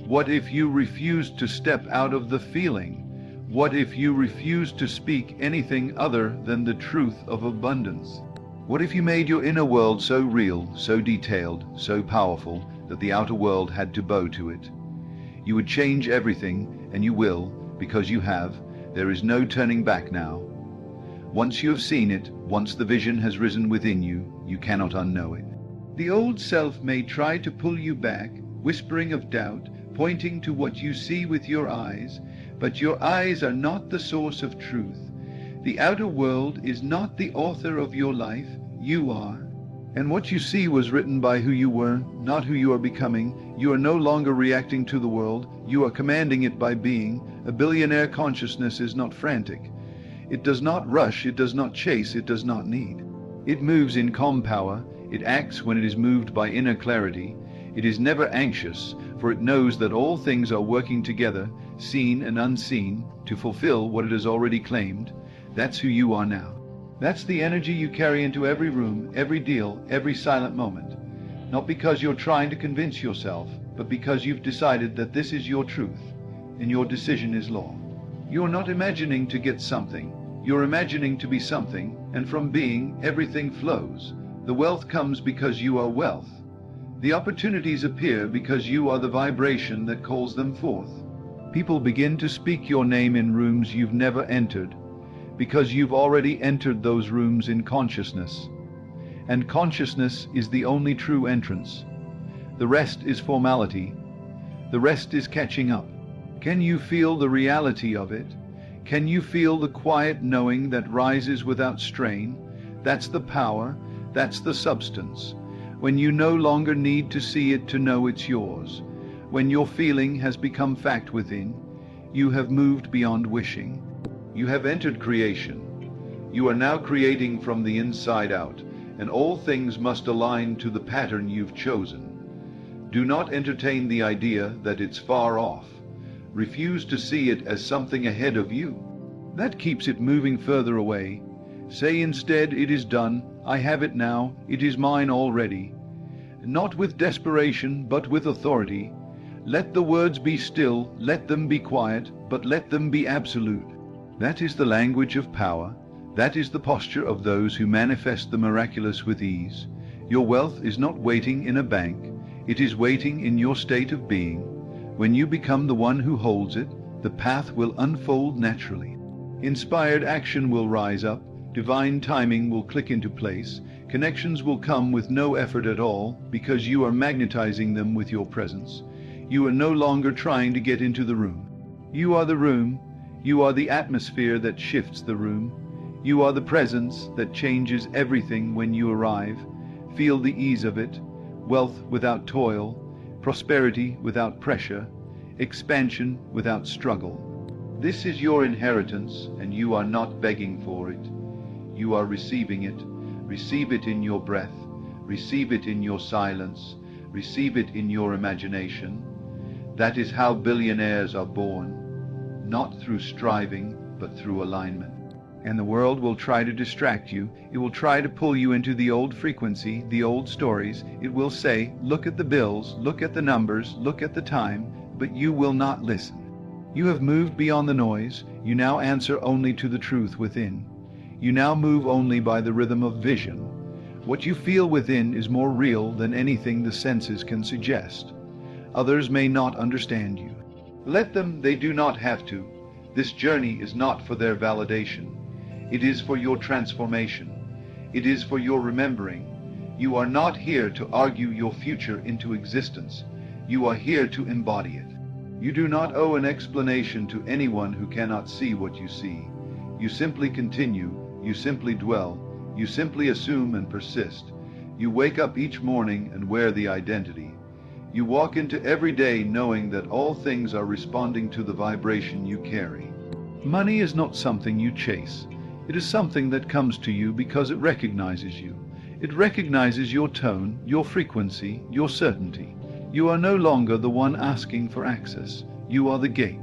What if you refuse to step out of the feeling? What if you refuse to speak anything other than the truth of abundance? What if you made your inner world so real, so detailed, so powerful, that the outer world had to bow to it? You would change everything, and you will, because you have. There is no turning back now. Once you have seen it, once the vision has risen within you, you cannot unknow it. The old self may try to pull you back, whispering of doubt, pointing to what you see with your eyes, but your eyes are not the source of truth. The outer world is not the author of your life, you are. And what you see was written by who you were, not who you are becoming. You are no longer reacting to the world, you are commanding it by being. A billionaire consciousness is not frantic. It does not rush, it does not chase, it does not need. It moves in calm power, it acts when it is moved by inner clarity. It is never anxious, for it knows that all things are working together, seen and unseen, to fulfill what it has already claimed. That's who you are now. That's the energy you carry into every room, every deal, every silent moment. Not because you're trying to convince yourself, but because you've decided that this is your truth, and your decision is law. You're not imagining to get something. You're imagining to be something, and from being, everything flows. The wealth comes because you are wealth. The opportunities appear because you are the vibration that calls them forth. People begin to speak your name in rooms you've never entered, because you've already entered those rooms in consciousness. And consciousness is the only true entrance. The rest is formality. The rest is catching up. Can you feel the reality of it? Can you feel the quiet knowing that rises without strain? That's the power, that's the substance. When you no longer need to see it to know it's yours. When your feeling has become fact within, you have moved beyond wishing. You have entered creation. You are now creating from the inside out, and all things must align to the pattern you've chosen. Do not entertain the idea that it's far off. Refuse to see it as something ahead of you. That keeps it moving further away. Say instead, it is done, I have it now, it is mine already. Not with desperation, but with authority. Let the words be still, let them be quiet, but let them be absolute. That is the language of power. That is the posture of those who manifest the miraculous with ease. Your wealth is not waiting in a bank, it is waiting in your state of being. When you become the one who holds it, the path will unfold naturally. Inspired action will rise up, divine timing will click into place, connections will come with no effort at all because you are magnetizing them with your presence. You are no longer trying to get into the room. You are the room, you are the atmosphere that shifts the room. You are the presence that changes everything when you arrive. Feel the ease of it, wealth without toil, prosperity without pressure, expansion without struggle. This is your inheritance, and you are not begging for it. You are receiving it. Receive it in your breath. Receive it in your silence. Receive it in your imagination. That is how billionaires are born, not through striving, but through alignment. And the world will try to distract you. It will try to pull you into the old frequency, the old stories. It will say, look at the bills, look at the numbers, look at the time, but you will not listen. You have moved beyond the noise. You now answer only to the truth within. You now move only by the rhythm of vision. What you feel within is more real than anything the senses can suggest. Others may not understand you. Let them, they do not have to. This journey is not for their validation. It is for your transformation. It is for your remembering. You are not here to argue your future into existence. You are here to embody it. You do not owe an explanation to anyone who cannot see what you see. You simply continue, you simply dwell, you simply assume and persist. You wake up each morning and wear the identity. You walk into every day knowing that all things are responding to the vibration you carry. Money is not something you chase. It is something that comes to you because it recognizes you. It recognizes your tone, your frequency, your certainty. You are no longer the one asking for access. You are the gate.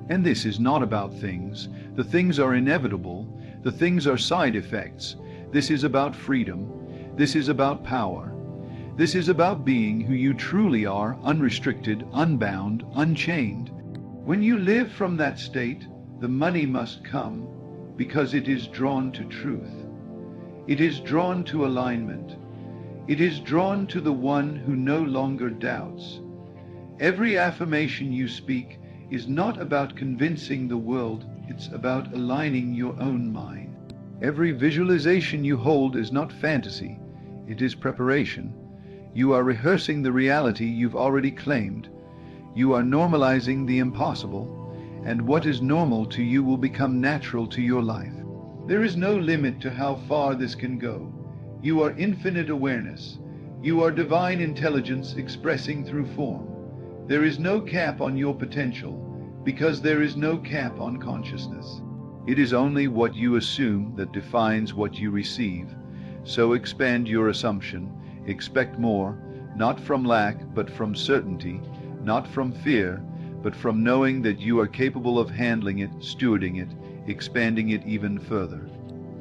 And this is not about things. The things are inevitable. The things are side effects. This is about freedom. This is about power. This is about being who you truly are, unrestricted, unbound, unchained. When you live from that state, the money must come because it is drawn to truth. It is drawn to alignment. It is drawn to the one who no longer doubts. Every affirmation you speak is not about convincing the world, it's about aligning your own mind. Every visualization you hold is not fantasy, it is preparation. You are rehearsing the reality you've already claimed. You are normalizing the impossible, and what is normal to you will become natural to your life. There is no limit to how far this can go. You are infinite awareness. You are divine intelligence expressing through form. There is no cap on your potential, because there is no cap on consciousness. It is only what you assume that defines what you receive. So expand your assumption. Expect more, not from lack, but from certainty, not from fear, but from knowing that you are capable of handling it, stewarding it, expanding it even further.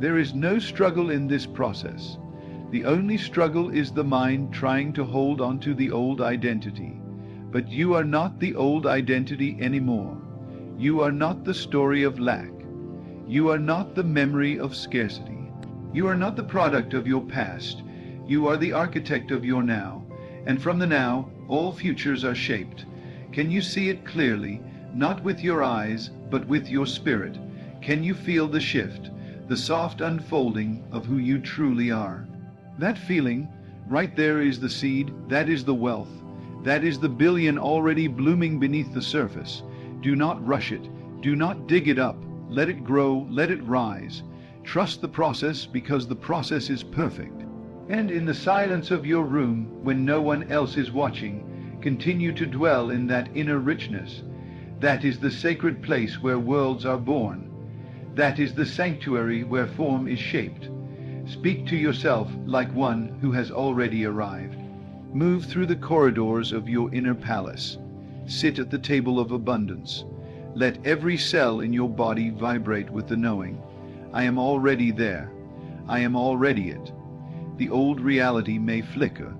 There is no struggle in this process. The only struggle is the mind trying to hold on to the old identity. But you are not the old identity anymore. You are not the story of lack. You are not the memory of scarcity. You are not the product of your past. You are the architect of your now. And from the now, all futures are shaped. Can you see it clearly, not with your eyes, but with your spirit? Can you feel the shift, the soft unfolding of who you truly are? That feeling, right there is the seed, that is the wealth, that is the billion already blooming beneath the surface. Do not rush it, do not dig it up, let it grow, let it rise. Trust the process because the process is perfect. And in the silence of your room, when no one else is watching, continue to dwell in that inner richness. That is the sacred place where worlds are born. That is the sanctuary where form is shaped. Speak to yourself like one who has already arrived. Move through the corridors of your inner palace. Sit at the table of abundance. Let every cell in your body vibrate with the knowing, I am already there. I am already it. The old reality may flicker,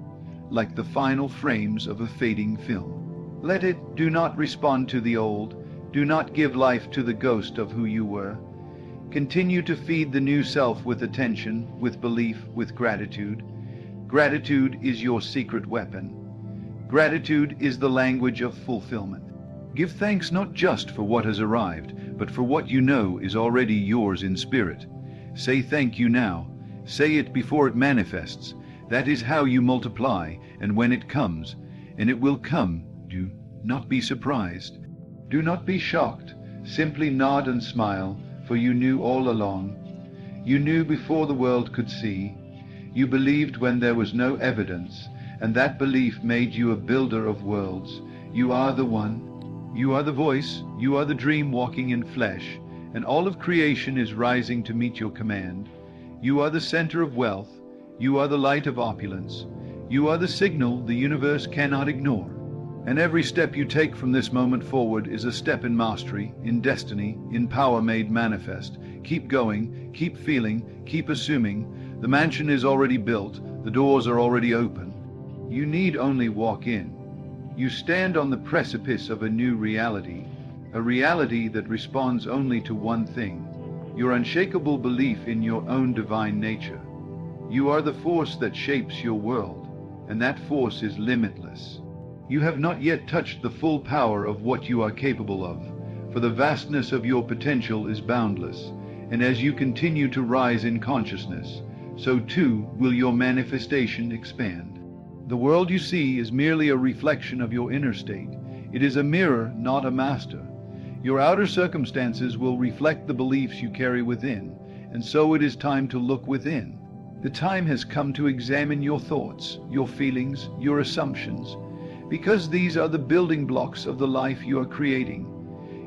like the final frames of a fading film. Let it. Do not respond to the old. Do not give life to the ghost of who you were. Continue to feed the new self with attention, with belief, with gratitude. Gratitude is your secret weapon. Gratitude is the language of fulfillment. Give thanks not just for what has arrived, but for what you know is already yours in spirit. Say thank you now. Say it before it manifests. That is how you multiply, and when it comes, and it will come, do not be surprised. Do not be shocked. Simply nod and smile, for you knew all along. You knew before the world could see. You believed when there was no evidence, and that belief made you a builder of worlds. You are the one. You are the voice. You are the dream walking in flesh, and all of creation is rising to meet your command. You are the center of wealth. You are the light of opulence. You are the signal the universe cannot ignore. And every step you take from this moment forward is a step in mastery, in destiny, in power made manifest. Keep going, keep feeling, keep assuming. The mansion is already built, the doors are already open. You need only walk in. You stand on the precipice of a new reality, a reality that responds only to one thing: your unshakable belief in your own divine nature. You are the force that shapes your world, and that force is limitless. You have not yet touched the full power of what you are capable of, for the vastness of your potential is boundless, and as you continue to rise in consciousness, so too will your manifestation expand. The world you see is merely a reflection of your inner state. It is a mirror, not a master. Your outer circumstances will reflect the beliefs you carry within, and so it is time to look within. The time has come to examine your thoughts, your feelings, your assumptions, because these are the building blocks of the life you are creating.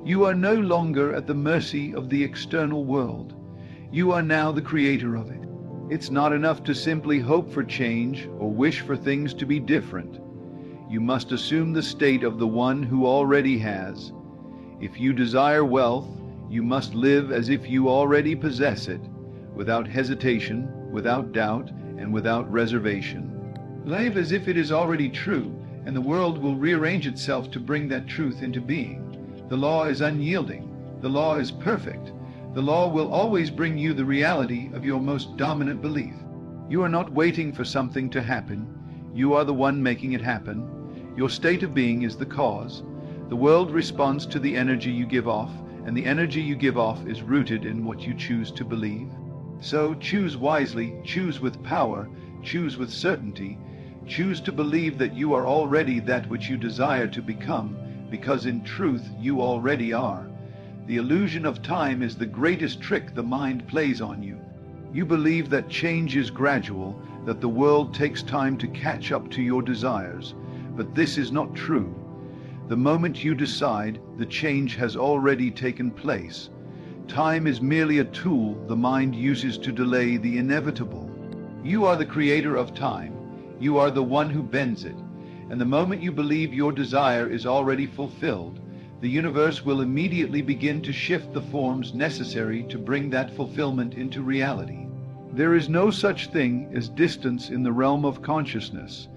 You are no longer at the mercy of the external world. You are now the creator of it. It's not enough to simply hope for change or wish for things to be different. You must assume the state of the one who already has. If you desire wealth, you must live as if you already possess it, without hesitation, without doubt, and without reservation. Live as if it is already true, and the world will rearrange itself to bring that truth into being. The law is unyielding. The law is perfect. The law will always bring you the reality of your most dominant belief. You are not waiting for something to happen. You are the one making it happen. Your state of being is the cause. The world responds to the energy you give off, and the energy you give off is rooted in what you choose to believe. So choose wisely, choose with power, choose with certainty. Choose to believe that you are already that which you desire to become, because in truth you already are. The illusion of time is the greatest trick the mind plays on you. You believe that change is gradual, that the world takes time to catch up to your desires, but this is not true. The moment you decide, the change has already taken place. Time is merely a tool the mind uses to delay the inevitable. You are the creator of time. You are the one who bends it, and the moment you believe your desire is already fulfilled, the universe will immediately begin to shift the forms necessary to bring that fulfillment into reality. There is no such thing as distance in the realm of consciousness.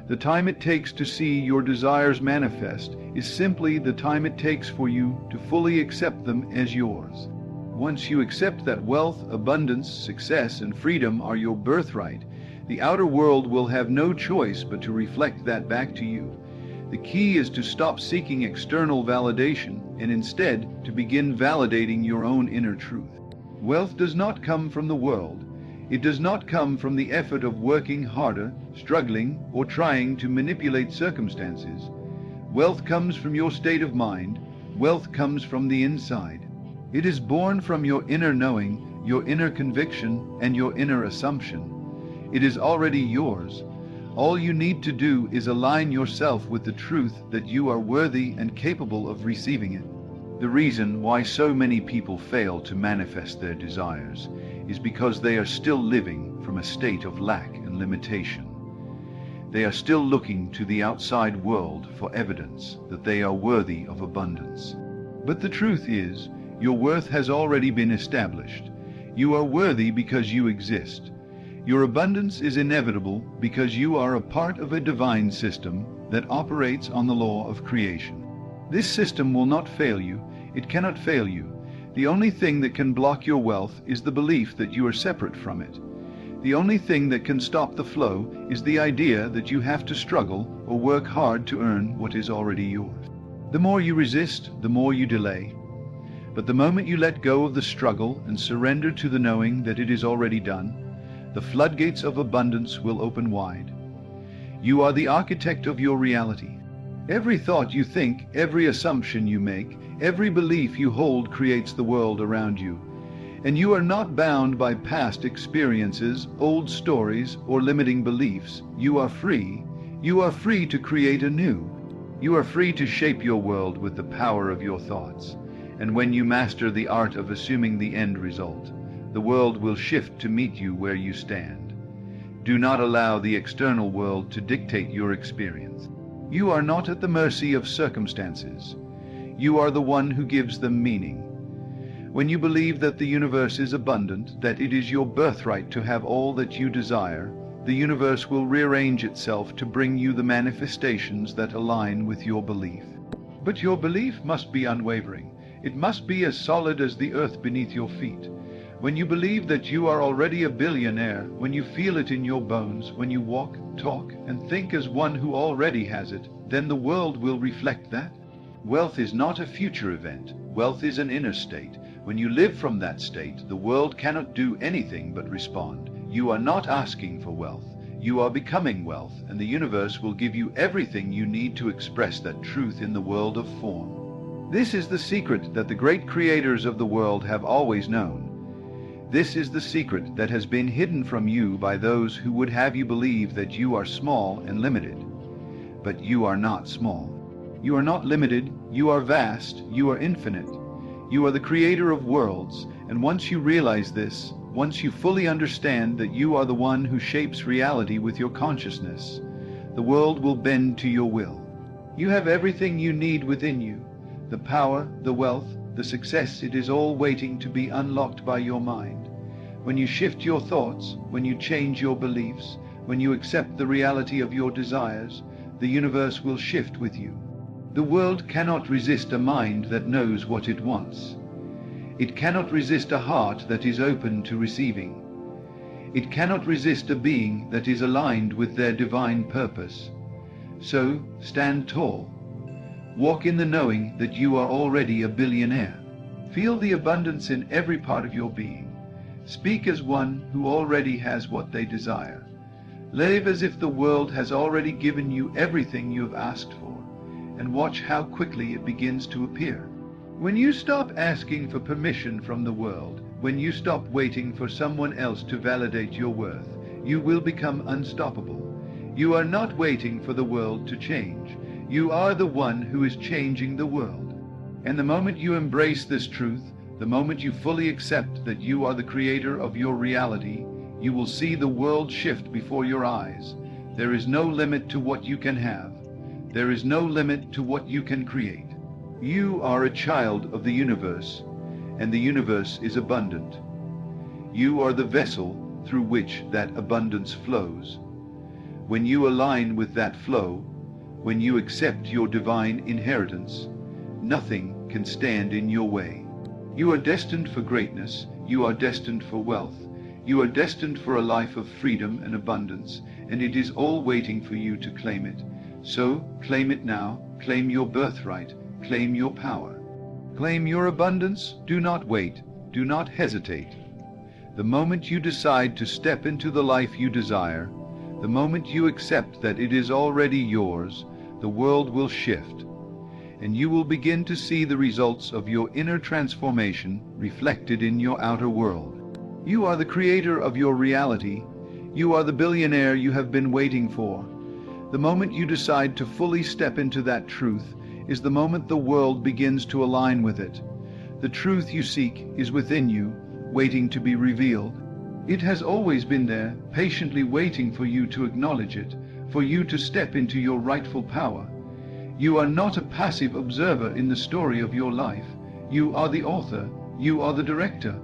The time it takes to see your desires manifest is simply the time it takes for you to fully accept them as yours. Once you accept that wealth, abundance, success, and freedom are your birthright, the outer world will have no choice but to reflect that back to you. The key is to stop seeking external validation and instead to begin validating your own inner truth. Wealth does not come from the world. It does not come from the effort of working harder, struggling, or trying to manipulate circumstances. Wealth comes from your state of mind. Wealth comes from the inside. It is born from your inner knowing, your inner conviction, and your inner assumption. It is already yours. All you need to do is align yourself with the truth that you are worthy and capable of receiving it. The reason why so many people fail to manifest their desires is because they are still living from a state of lack and limitation. They are still looking to the outside world for evidence that they are worthy of abundance. But the truth is, your worth has already been established. You are worthy because you exist. Your abundance is inevitable because you are a part of a divine system that operates on the law of creation. This system will not fail you. It cannot fail you. The only thing that can block your wealth is the belief that you are separate from it. The only thing that can stop the flow is the idea that you have to struggle or work hard to earn what is already yours. The more you resist, the more you delay. But the moment you let go of the struggle and surrender to the knowing that it is already done, the floodgates of abundance will open wide. You are the architect of your reality. Every thought you think, every assumption you make, every belief you hold creates the world around you. And you are not bound by past experiences, old stories, or limiting beliefs. You are free. You are free to create anew. You are free to shape your world with the power of your thoughts. And when you master the art of assuming the end result, the world will shift to meet you where you stand. Do not allow the external world to dictate your experience. You are not at the mercy of circumstances. You are the one who gives them meaning. When you believe that the universe is abundant, that it is your birthright to have all that you desire, the universe will rearrange itself to bring you the manifestations that align with your belief. But your belief must be unwavering. It must be as solid as the earth beneath your feet. When you believe that you are already a billionaire, when you feel it in your bones, when you walk, talk, and think as one who already has it, then the world will reflect that. Wealth is not a future event. Wealth is an inner state. When you live from that state, the world cannot do anything but respond. You are not asking for wealth. You are becoming wealth, and the universe will give you everything you need to express that truth in the world of form. This is the secret that the great creators of the world have always known. This is the secret that has been hidden from you by those who would have you believe that you are small and limited. But you are not small. You are not limited. You are vast. You are infinite. You are the creator of worlds, and once you realize this, once you fully understand that you are the one who shapes reality with your consciousness, the world will bend to your will. You have everything you need within you. The power, the wealth, the success, it is all waiting to be unlocked by your mind. When you shift your thoughts, when you change your beliefs, when you accept the reality of your desires, the universe will shift with you. The world cannot resist a mind that knows what it wants. It cannot resist a heart that is open to receiving. It cannot resist a being that is aligned with their divine purpose. So, stand tall. Walk in the knowing that you are already a billionaire. Feel the abundance in every part of your being. Speak as one who already has what they desire. Live as if the world has already given you everything you have asked for, and watch how quickly it begins to appear. When you stop asking for permission from the world, when you stop waiting for someone else to validate your worth, you will become unstoppable. You are not waiting for the world to change. You are the one who is changing the world. And the moment you embrace this truth, the moment you fully accept that you are the creator of your reality, you will see the world shift before your eyes. There is no limit to what you can have. There is no limit to what you can create. You are a child of the universe, and the universe is abundant. You are the vessel through which that abundance flows. When you align with that flow, when you accept your divine inheritance, nothing can stand in your way. You are destined for greatness. You are destined for wealth. You are destined for a life of freedom and abundance, and it is all waiting for you to claim it. So, claim it now. Claim your birthright. Claim your power. Claim your abundance. Do not wait. Do not hesitate. The moment you decide to step into the life you desire, the moment you accept that it is already yours, the world will shift, and you will begin to see the results of your inner transformation reflected in your outer world. You are the creator of your reality. You are the billionaire you have been waiting for. The moment you decide to fully step into that truth is the moment the world begins to align with it. The truth you seek is within you, waiting to be revealed. It has always been there, patiently waiting for you to acknowledge it, for you to step into your rightful power. You are not a passive observer in the story of your life. You are the author. You are the director.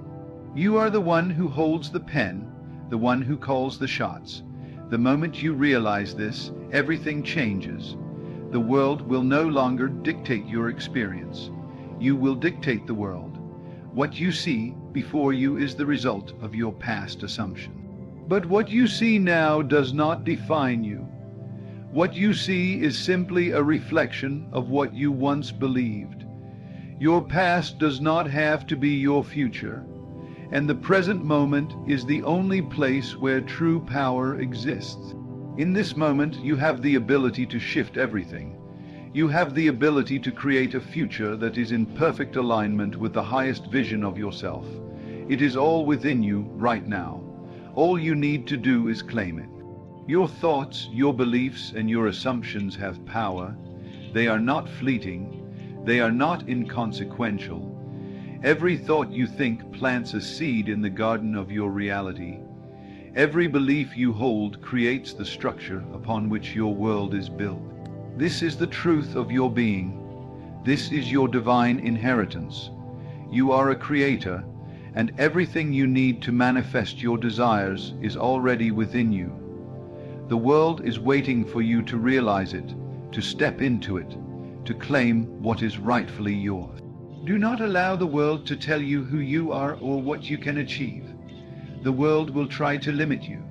You are the one who holds the pen, the one who calls the shots. The moment you realize this, everything changes. The world will no longer dictate your experience. You will dictate the world. What you see before you is the result of your past assumption. But what you see now does not define you. What you see is simply a reflection of what you once believed. Your past does not have to be your future, and the present moment is the only place where true power exists. In this moment, you have the ability to shift everything. You have the ability to create a future that is in perfect alignment with the highest vision of yourself. It is all within you right now. All you need to do is claim it. Your thoughts, your beliefs, and your assumptions have power. They are not fleeting. They are not inconsequential. Every thought you think plants a seed in the garden of your reality. Every belief you hold creates the structure upon which your world is built. This is the truth of your being. This is your divine inheritance. You are a creator, and everything you need to manifest your desires is already within you. The world is waiting for you to realize it, to step into it, to claim what is rightfully yours. Do not allow the world to tell you who you are or what you can achieve. The world will try to limit you.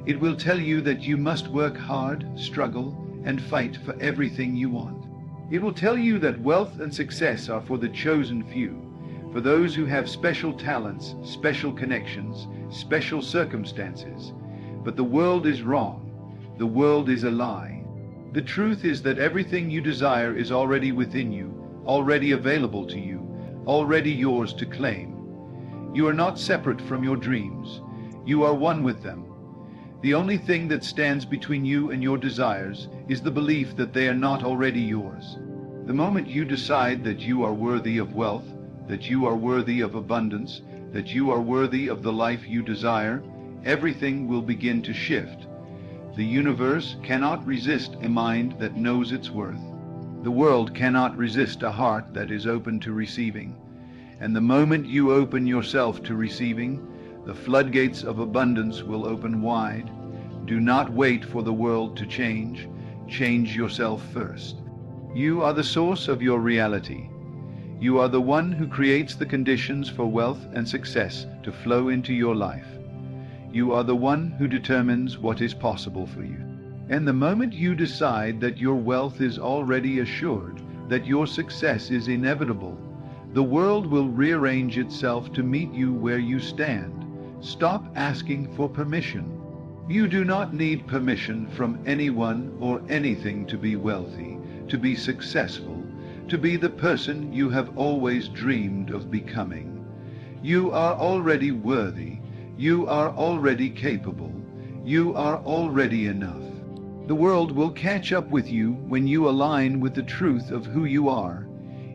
It will tell you that you must work hard, struggle, and fight for everything you want. It will tell you that wealth and success are for the chosen few, for those who have special talents, special connections, special circumstances. But the world is wrong. The world is a lie. The truth is that everything you desire is already within you, already available to you, already yours to claim. You are not separate from your dreams. You are one with them. The only thing that stands between you and your desires is the belief that they are not already yours. The moment you decide that you are worthy of wealth, that you are worthy of abundance, that you are worthy of the life you desire, everything will begin to shift. The universe cannot resist a mind that knows its worth. The world cannot resist a heart that is open to receiving. And the moment you open yourself to receiving, the floodgates of abundance will open wide. Do not wait for the world to change. Change yourself first. You are the source of your reality. You are the one who creates the conditions for wealth and success to flow into your life. You are the one who determines what is possible for you. And the moment you decide that your wealth is already assured, that your success is inevitable, the world will rearrange itself to meet you where you stand. Stop asking for permission. You do not need permission from anyone or anything to be wealthy, to be successful, to be the person you have always dreamed of becoming. You are already worthy. You are already capable. You are already enough. The world will catch up with you when you align with the truth of who you are.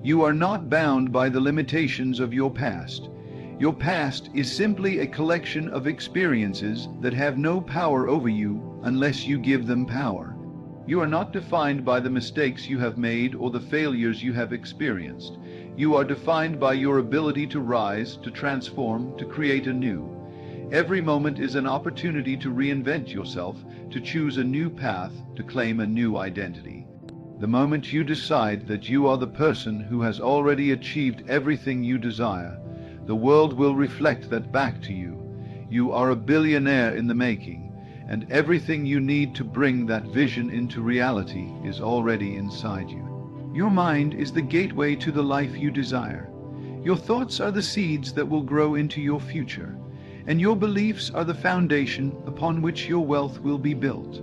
You are not bound by the limitations of your past. Your past is simply a collection of experiences that have no power over you unless you give them power. You are not defined by the mistakes you have made or the failures you have experienced. You are defined by your ability to rise, to transform, to create anew. Every moment is an opportunity to reinvent yourself, to choose a new path, to claim a new identity. The moment you decide that you are the person who has already achieved everything you desire, the world will reflect that back to you. You are a billionaire in the making, and everything you need to bring that vision into reality is already inside you. Your mind is the gateway to the life you desire. Your thoughts are the seeds that will grow into your future, and your beliefs are the foundation upon which your wealth will be built.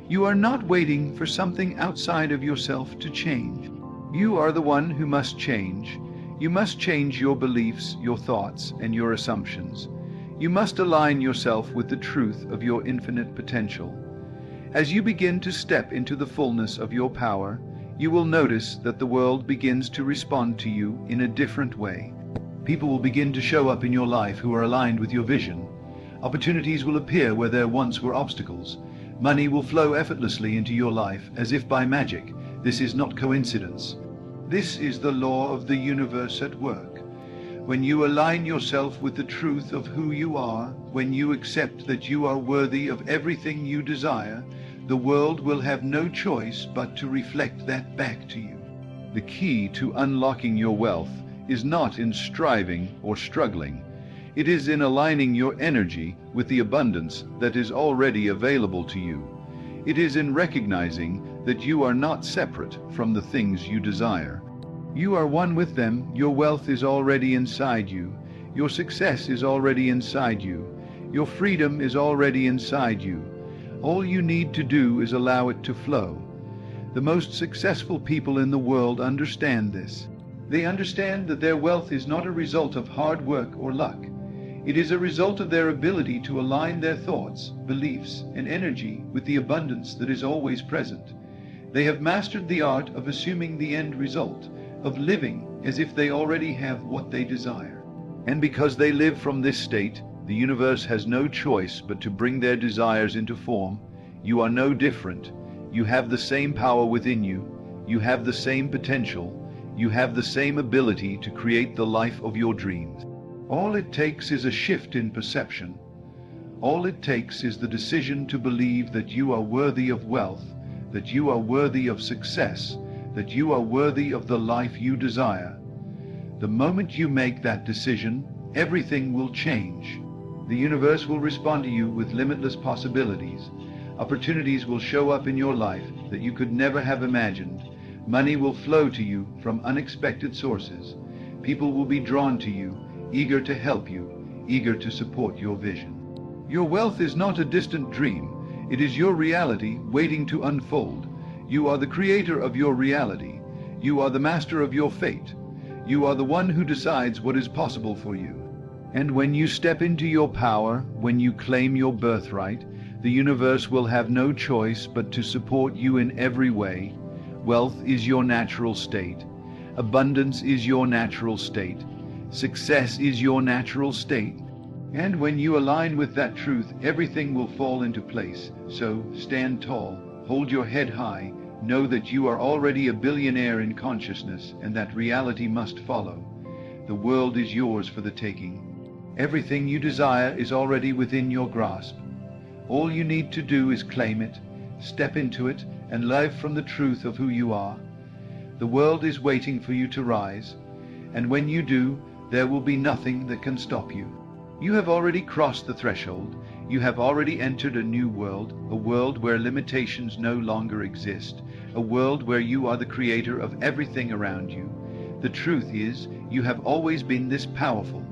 You are not waiting for something outside of yourself to change. You are the one who must change. You must change your beliefs, your thoughts, and your assumptions. You must align yourself with the truth of your infinite potential. As you begin to step into the fullness of your power, you will notice that the world begins to respond to you in a different way. People will begin to show up in your life who are aligned with your vision. Opportunities will appear where there once were obstacles. Money will flow effortlessly into your life as if by magic. This is not coincidence. This is the law of the universe at work. When you align yourself with the truth of who you are, when you accept that you are worthy of everything you desire, the world will have no choice but to reflect that back to you. The key to unlocking your wealth is not in striving or struggling. It is in aligning your energy with the abundance that is already available to you. It is in recognizing that you are not separate from the things you desire. You are one with them. Your wealth is already inside you. Your success is already inside you. Your freedom is already inside you. All you need to do is allow it to flow. The most successful people in the world understand this. They understand that their wealth is not a result of hard work or luck. It is a result of their ability to align their thoughts, beliefs, and energy with the abundance that is always present. They have mastered the art of assuming the end result, of living as if they already have what they desire. And because they live from this state, the universe has no choice but to bring their desires into form. You are no different. You have the same power within you. You have the same potential. You have the same ability to create the life of your dreams. All it takes is a shift in perception. All it takes is the decision to believe that you are worthy of wealth, that you are worthy of success, that you are worthy of the life you desire. The moment you make that decision, everything will change. The universe will respond to you with limitless possibilities. Opportunities will show up in your life that you could never have imagined. Money will flow to you from unexpected sources. People will be drawn to you, eager to help you, eager to support your vision. Your wealth is not a distant dream. It is your reality waiting to unfold. You are the creator of your reality. You are the master of your fate. You are the one who decides what is possible for you. And when you step into your power, when you claim your birthright, the universe will have no choice but to support you in every way. Wealth is your natural state. Abundance is your natural state. Success is your natural state. And when you align with that truth, everything will fall into place. So stand tall, hold your head high, know that you are already a billionaire in consciousness and that reality must follow. The world is yours for the taking. Everything you desire is already within your grasp. All you need to do is claim it, step into it, and live from the truth of who you are. The world is waiting for you to rise, and when you do, there will be nothing that can stop you. You have already crossed the threshold. You have already entered a new world, a world where limitations no longer exist, a world where you are the creator of everything around you. The truth is, you have always been this powerful.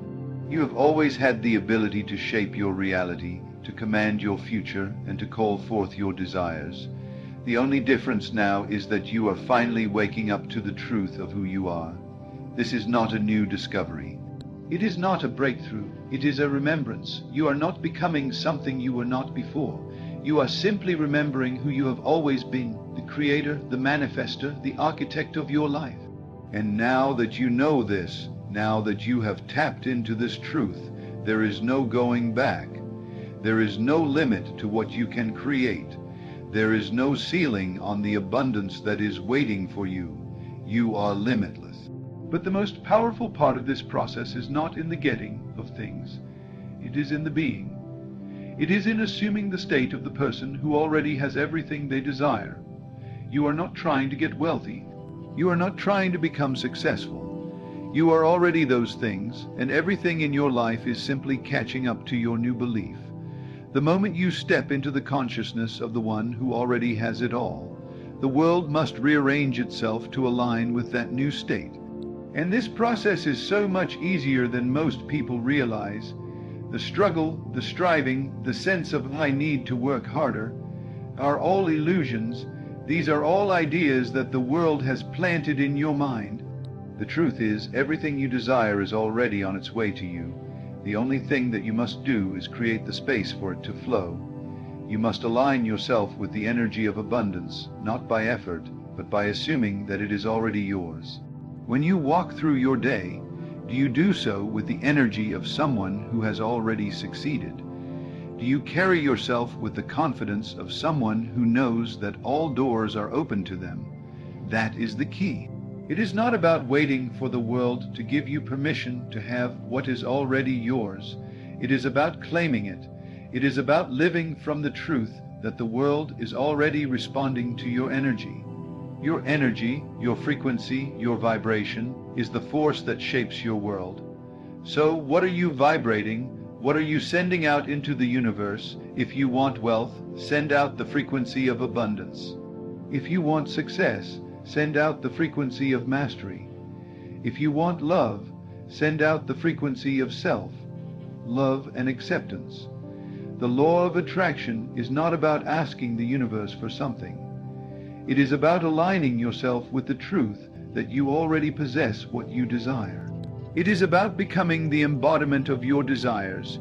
You have always had the ability to shape your reality, to command your future, and to call forth your desires. The only difference now is that you are finally waking up to the truth of who you are. This is not a new discovery. It is not a breakthrough. It is a remembrance. You are not becoming something you were not before. You are simply remembering who you have always been, the creator, the manifester, the architect of your life. And now that you know this, now that you have tapped into this truth, there is no going back. There is no limit to what you can create. There is no ceiling on the abundance that is waiting for you. You are limitless. But the most powerful part of this process is not in the getting of things. It is in the being. It is in assuming the state of the person who already has everything they desire. You are not trying to get wealthy. You are not trying to become successful. You are already those things, and everything in your life is simply catching up to your new belief. The moment you step into the consciousness of the one who already has it all, the world must rearrange itself to align with that new state. And this process is so much easier than most people realize. The struggle, the striving, the sense of I need to work harder are all illusions. These are all ideas that the world has planted in your mind. The truth is, everything you desire is already on its way to you. The only thing that you must do is create the space for it to flow. You must align yourself with the energy of abundance, not by effort, but by assuming that it is already yours. When you walk through your day, do you do so with the energy of someone who has already succeeded? Do you carry yourself with the confidence of someone who knows that all doors are open to them? That is the key. It is not about waiting for the world to give you permission to have what is already yours. It is about claiming it. It is about living from the truth that the world is already responding to your energy. Your energy, your frequency, your vibration is the force that shapes your world. So what are you vibrating? What are you sending out into the universe? If you want wealth, send out the frequency of abundance. If you want success, send out the frequency of mastery. If you want love, send out the frequency of self, love and acceptance. The law of attraction is not about asking the universe for something. It is about aligning yourself with the truth that you already possess what you desire. It is about becoming the embodiment of your desires.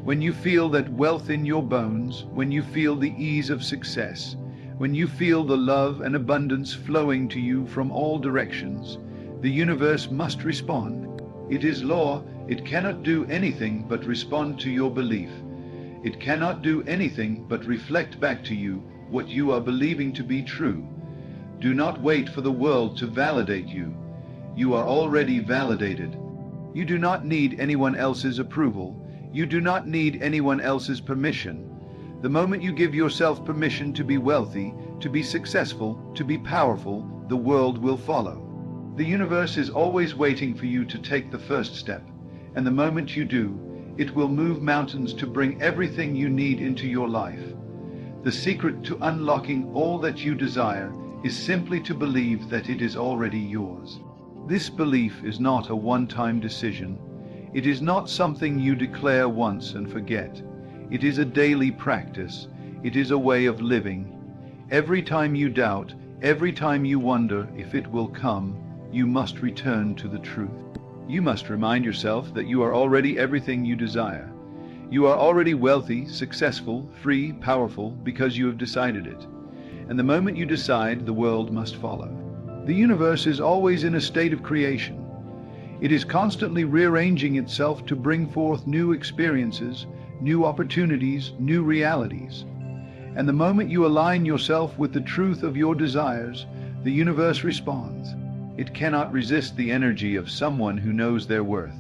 When you feel that wealth in your bones, when you feel the ease of success, when you feel the love and abundance flowing to you from all directions, the universe must respond. It is law. It cannot do anything but respond to your belief. It cannot do anything but reflect back to you what you are believing to be true. Do not wait for the world to validate you. You are already validated. You do not need anyone else's approval. You do not need anyone else's permission. The moment you give yourself permission to be wealthy, to be successful, to be powerful, the world will follow. The universe is always waiting for you to take the first step, and the moment you do, it will move mountains to bring everything you need into your life. The secret to unlocking all that you desire is simply to believe that it is already yours. This belief is not a one-time decision. It is not something you declare once and forget. It is a daily practice. It is a way of living. Every time you doubt, every time you wonder if it will come, you must return to the truth. You must remind yourself that you are already everything you desire. You are already wealthy, successful, free, powerful, because you have decided it. And the moment you decide, the world must follow. The universe is always in a state of creation. It is constantly rearranging itself to bring forth new experiences, new opportunities, new realities. And the moment you align yourself with the truth of your desires, the universe responds. It cannot resist the energy of someone who knows their worth.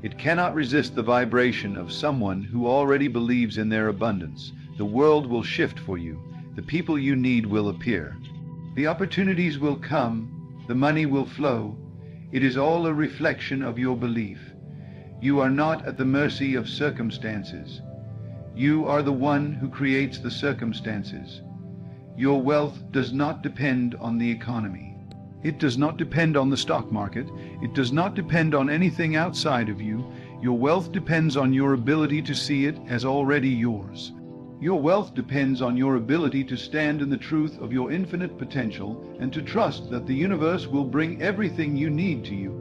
It cannot resist the vibration of someone who already believes in their abundance. The world will shift for you. The people you need will appear. The opportunities will come. The money will flow. It is all a reflection of your belief. You are not at the mercy of circumstances. You are the one who creates the circumstances. Your wealth does not depend on the economy. It does not depend on the stock market. It does not depend on anything outside of you. Your wealth depends on your ability to see it as already yours. Your wealth depends on your ability to stand in the truth of your infinite potential and to trust that the universe will bring everything you need to you.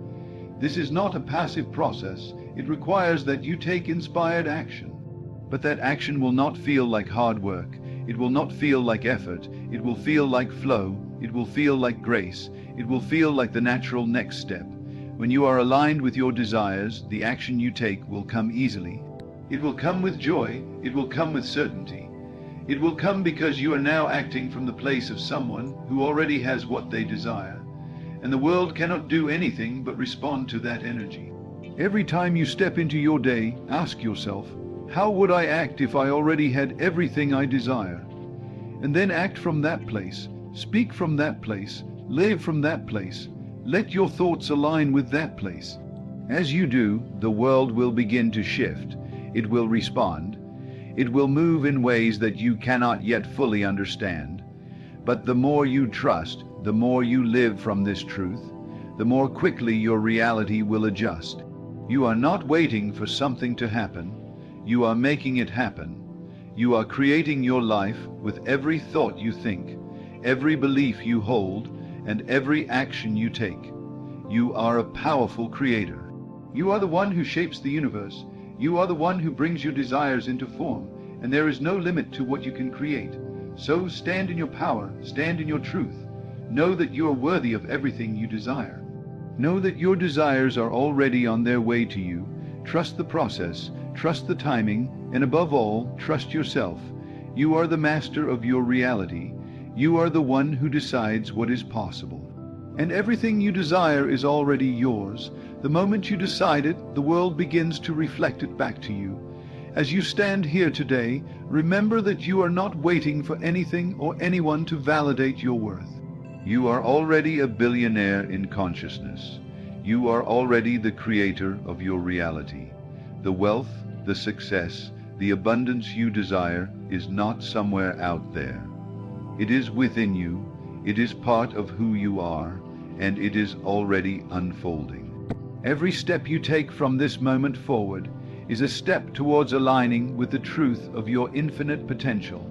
This is not a passive process. It requires that you take inspired action. But that action will not feel like hard work. It will not feel like effort. It will feel like flow. It will feel like grace. It will feel like the natural next step. When you are aligned with your desires, the action you take will come easily. It will come with joy. It will come with certainty. It will come because you are now acting from the place of someone who already has what they desire. And the world cannot do anything but respond to that energy. Every time you step into your day, ask yourself, how would I act if I already had everything I desire? And then act from that place. Speak from that place. Live from that place. Let your thoughts align with that place. As you do, the world will begin to shift. It will respond. It will move in ways that you cannot yet fully understand. But the more you trust, the more you live from this truth, the more quickly your reality will adjust. You are not waiting for something to happen. You are making it happen. You are creating your life with every thought you think, every belief you hold, and every action you take. You are a powerful creator. You are the one who shapes the universe. You are the one who brings your desires into form, and there is no limit to what you can create. So stand in your power, stand in your truth. Know that you are worthy of everything you desire. Know that your desires are already on their way to you. Trust the process, trust the timing, and above all, trust yourself. You are the master of your reality. You are the one who decides what is possible. And everything you desire is already yours. The moment you decide it, the world begins to reflect it back to you. As you stand here today, remember that you are not waiting for anything or anyone to validate your worth. You are already a billionaire in consciousness. You are already the creator of your reality. The wealth, the success, the abundance you desire is not somewhere out there. It is within you, it is part of who you are, and it is already unfolding. Every step you take from this moment forward is a step towards aligning with the truth of your infinite potential.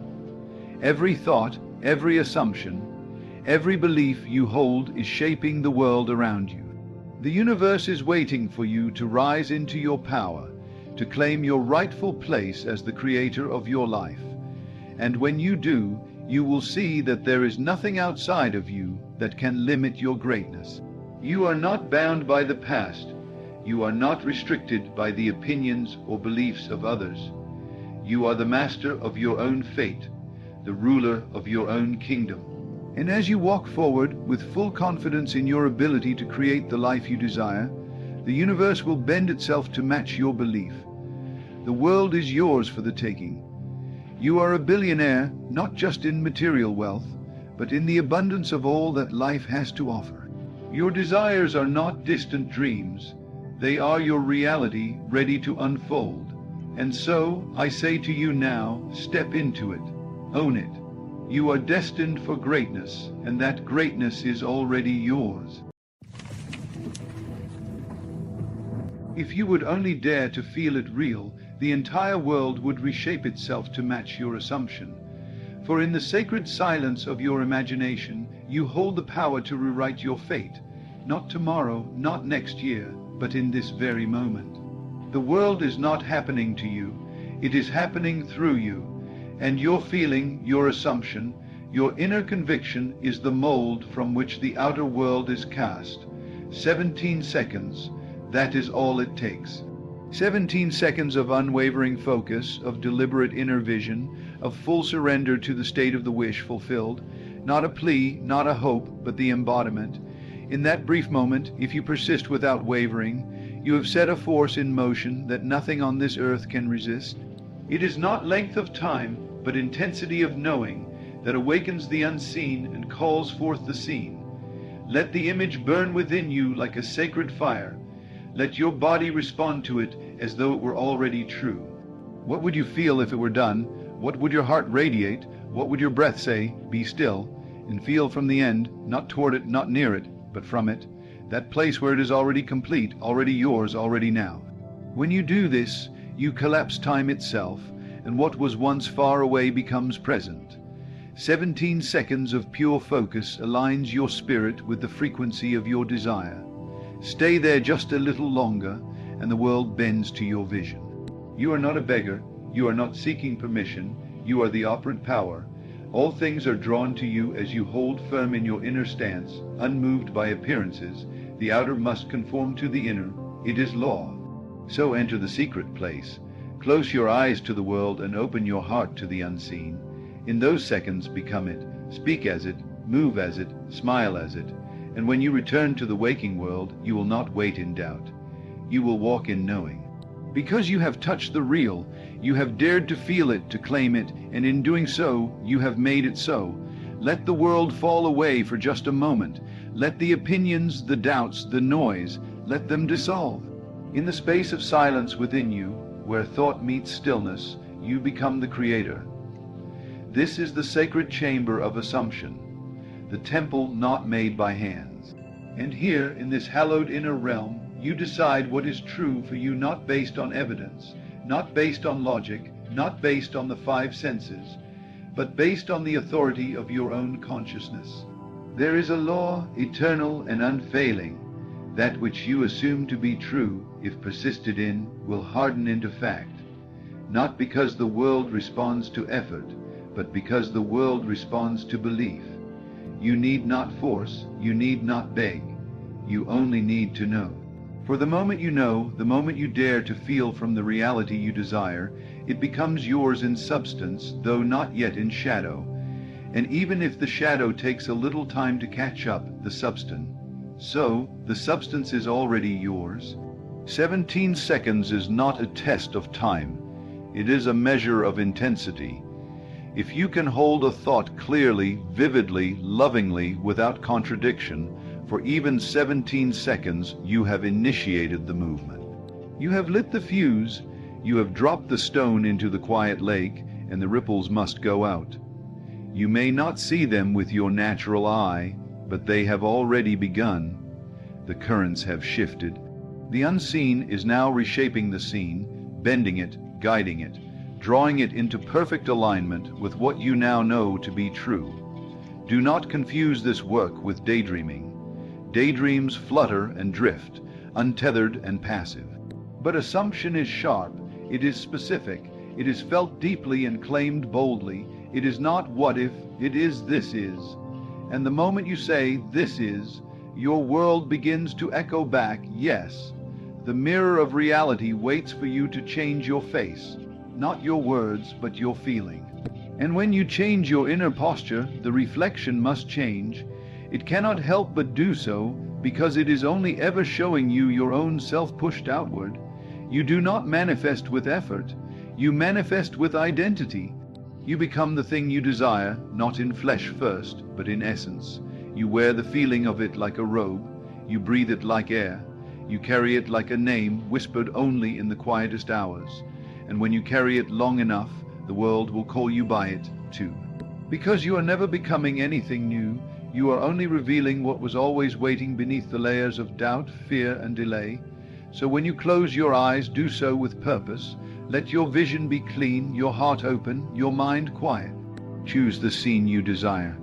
Every thought, every assumption, every belief you hold is shaping the world around you. The universe is waiting for you to rise into your power, to claim your rightful place as the creator of your life. And when you do, you will see that there is nothing outside of you that can limit your greatness. You are not bound by the past. You are not restricted by the opinions or beliefs of others. You are the master of your own fate, the ruler of your own kingdom. And as you walk forward with full confidence in your ability to create the life you desire, the universe will bend itself to match your belief. The world is yours for the taking. You are a billionaire, not just in material wealth, but in the abundance of all that life has to offer. Your desires are not distant dreams. They are your reality ready to unfold. And so, I say to you now, step into it. Own it. You are destined for greatness, and that greatness is already yours. If you would only dare to feel it real, the entire world would reshape itself to match your assumption. For in the sacred silence of your imagination, you hold the power to rewrite your fate, not tomorrow, not next year, but in this very moment. The world is not happening to you, it is happening through you. And your feeling, your assumption, your inner conviction is the mold from which the outer world is cast. 17 seconds, that is all it takes. 17 seconds of unwavering focus, of deliberate inner vision, of full surrender to the state of the wish fulfilled. Not a plea, not a hope, but the embodiment. In that brief moment, if you persist without wavering, you have set a force in motion that nothing on this earth can resist. It is not length of time, but intensity of knowing that awakens the unseen and calls forth the seen. Let the image burn within you like a sacred fire. Let your body respond to it as though it were already true. What would you feel if it were done? What would your heart radiate? What would your breath say? Be still, and feel from the end, not toward it, not near it, but from it, that place where it is already complete, already yours, already now. When you do this, you collapse time itself, and what was once far away becomes present. 17 seconds of pure focus aligns your spirit with the frequency of your desire. Stay there just a little longer, and the world bends to your vision. You are not a beggar. You are not seeking permission. You are the operant power. All things are drawn to you as you hold firm in your inner stance, unmoved by appearances. The outer must conform to the inner. It is law. So enter the secret place. Close your eyes to the world and open your heart to the unseen. In those seconds, become it. Speak as it, move as it, smile as it. And when you return to the waking world, you will not wait in doubt. You will walk in knowing. Because you have touched the real, you have dared to feel it, to claim it, and in doing so, you have made it so. Let the world fall away for just a moment. Let the opinions, the doubts, the noise, let them dissolve. In the space of silence within you, where thought meets stillness, you become the creator. This is the sacred chamber of assumption, the temple not made by hands. And here, in this hallowed inner realm, you decide what is true for you, not based on evidence, not based on logic, not based on the five senses, but based on the authority of your own consciousness. There is a law, eternal and unfailing. That which you assume to be true, if persisted in, will harden into fact. Not because the world responds to effort, but because the world responds to belief. You need not force, you need not beg. You only need to know. For the moment you know, the moment you dare to feel from the reality you desire, it becomes yours in substance, though not yet in shadow. And even if the shadow takes a little time to catch up the substance, so the substance is already yours. 17 seconds is not a test of time. It is a measure of intensity. If you can hold a thought clearly, vividly, lovingly, without contradiction, for even 17 seconds, you have initiated the movement. You have lit the fuse, you have dropped the stone into the quiet lake, and the ripples must go out. You may not see them with your natural eye, but they have already begun. The currents have shifted. The unseen is now reshaping the seen, bending it, guiding it, drawing it into perfect alignment with what you now know to be true. Do not confuse this work with daydreaming. Daydreams flutter and drift, untethered and passive. But assumption is sharp, it is specific, it is felt deeply and claimed boldly. It is not what if, it is this is. And the moment you say this is, your world begins to echo back, yes. The mirror of reality waits for you to change your face, not your words, but your feeling. And when you change your inner posture, the reflection must change. It cannot help but do so, because it is only ever showing you your own self pushed outward. You do not manifest with effort, you manifest with identity. You become the thing you desire, not in flesh first, but in essence. You wear the feeling of it like a robe, you breathe it like air, you carry it like a name whispered only in the quietest hours. And when you carry it long enough, the world will call you by it too. Because you are never becoming anything new, you are only revealing what was always waiting beneath the layers of doubt, fear, and delay. So when you close your eyes, do so with purpose. Let your vision be clean, your heart open, your mind quiet. Choose the scene you desire,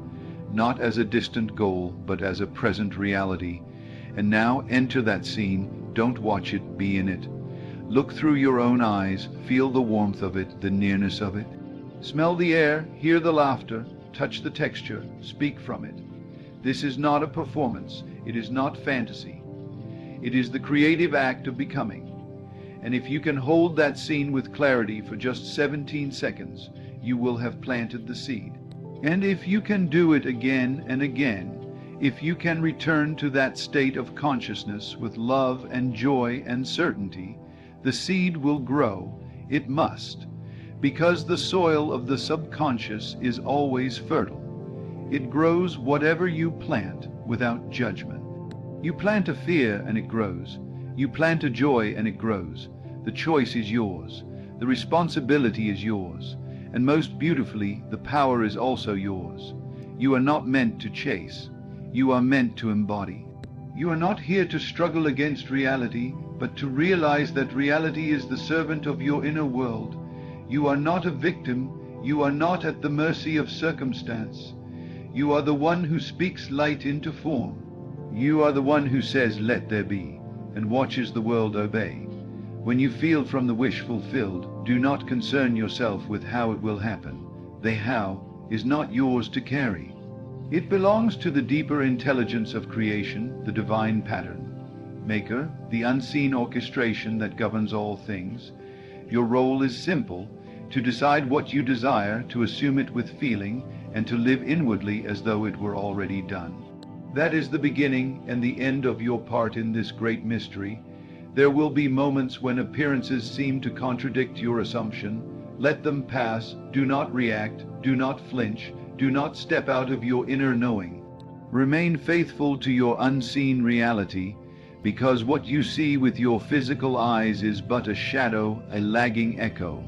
not as a distant goal, but as a present reality. And now enter that scene, don't watch it, be in it. Look through your own eyes, feel the warmth of it, the nearness of it. Smell the air, hear the laughter, touch the texture, speak from it. This is not a performance, it is not fantasy. It is the creative act of becoming. And if you can hold that scene with clarity for just 17 seconds, you will have planted the seed. And if you can do it again and again, if you can return to that state of consciousness with love and joy and certainty, the seed will grow. It must, because the soil of the subconscious is always fertile. It grows whatever you plant without judgment. You plant a fear and it grows. You plant a joy and it grows. The choice is yours. The responsibility is yours. And most beautifully, the power is also yours. You are not meant to chase. You are meant to embody. You are not here to struggle against reality, but to realize that reality is the servant of your inner world. You are not a victim. You are not at the mercy of circumstance. You are the one who speaks light into form. You are the one who says, "Let there be," and watches the world obey. When you feel from the wish fulfilled, do not concern yourself with how it will happen. The how is not yours to carry. It belongs to the deeper intelligence of creation, the divine pattern maker, the unseen orchestration that governs all things. Your role is simple: to decide what you desire, to assume it with feeling, and to live inwardly as though it were already done. That is the beginning and the end of your part in this great mystery. There will be moments when appearances seem to contradict your assumption. Let them pass. Do not react. Do not flinch. Do not step out of your inner knowing. Remain faithful to your unseen reality, because what you see with your physical eyes is but a shadow, a lagging echo.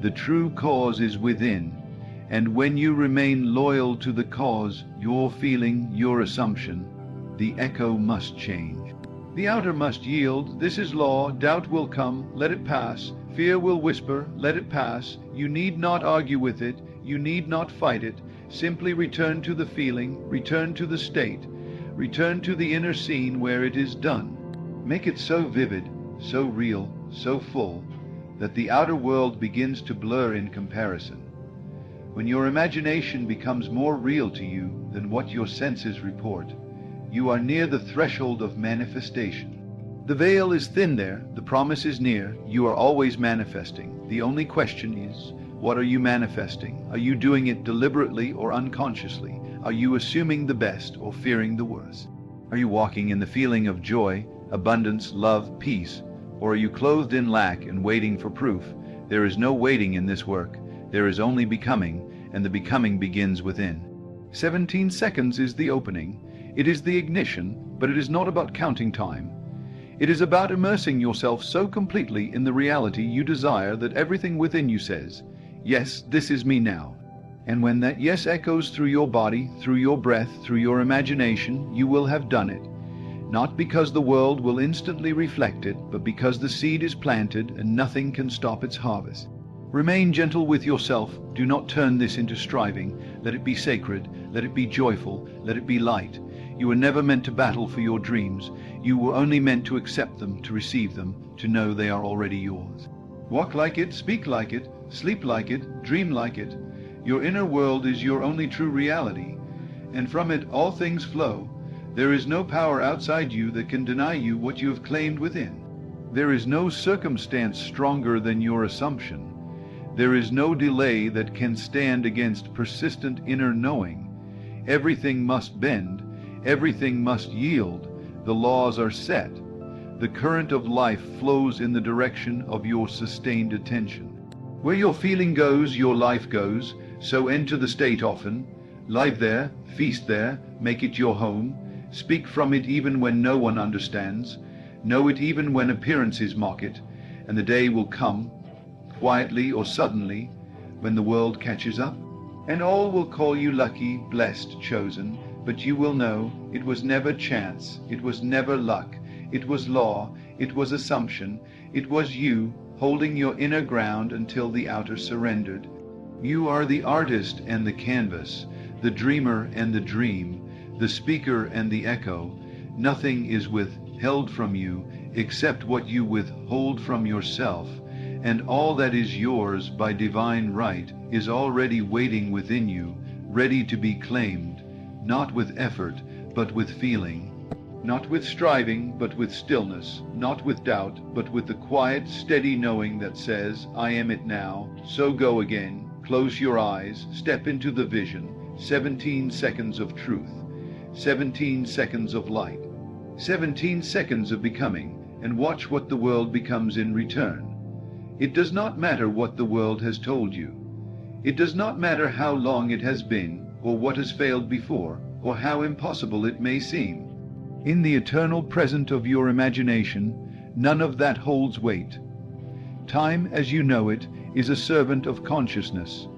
The true cause is within, and when you remain loyal to the cause, your feeling, your assumption, the echo must change. The outer must yield. This is law. Doubt will come. Let it pass. Fear will whisper. Let it pass. You need not argue with it. You need not fight it. Simply return to the feeling. Return to the state. Return to the inner scene where it is done. Make it so vivid, so real, so full, that the outer world begins to blur in comparison. When your imagination becomes more real to you than what your senses report, you are near the threshold of manifestation. The veil is thin there, the promise is near, you are always manifesting. The only question is, what are you manifesting? Are you doing it deliberately or unconsciously? Are you assuming the best or fearing the worst? Are you walking in the feeling of joy, abundance, love, peace? Or are you clothed in lack and waiting for proof? There is no waiting in this work. There is only becoming, and the becoming begins within. 17 seconds is the opening. It is the ignition, but it is not about counting time. It is about immersing yourself so completely in the reality you desire that everything within you says, "Yes, this is me now." And when that yes echoes through your body, through your breath, through your imagination, you will have done it. Not because the world will instantly reflect it, but because the seed is planted and nothing can stop its harvest. Remain gentle with yourself. Do not turn this into striving. Let it be sacred. Let it be joyful. Let it be light. You were never meant to battle for your dreams. You were only meant to accept them, to receive them, to know they are already yours. Walk like it, speak like it, sleep like it, dream like it. Your inner world is your only true reality, and from it all things flow. There is no power outside you that can deny you what you have claimed within. There is no circumstance stronger than your assumption. There is no delay that can stand against persistent inner knowing. Everything must bend. Everything must yield. The laws are set. The current of life flows in the direction of your sustained attention. Where your feeling goes, your life goes. So enter the state often. Live there, feast there, make it your home. Speak from it even when no one understands. Know it even when appearances mock it. And the day will come, quietly or suddenly, when the world catches up, and all will call you lucky, blessed, chosen, but you will know it was never chance, it was never luck, it was law, it was assumption, it was you holding your inner ground until the outer surrendered. You are the artist and the canvas, the dreamer and the dream, the speaker and the echo. Nothing is withheld from you except what you withhold from yourself. And all that is yours by divine right is already waiting within you, ready to be claimed, not with effort, but with feeling, not with striving, but with stillness, not with doubt, but with the quiet, steady knowing that says, "I am it now, so go again, close your eyes, step into the vision." 17 seconds of truth, 17 seconds of light, 17 seconds of becoming, and watch what the world becomes in return. It does not matter what the world has told you. It does not matter how long it has been, or what has failed before, or how impossible it may seem. In the eternal present of your imagination, none of that holds weight. Time, as you know it, is a servant of consciousness.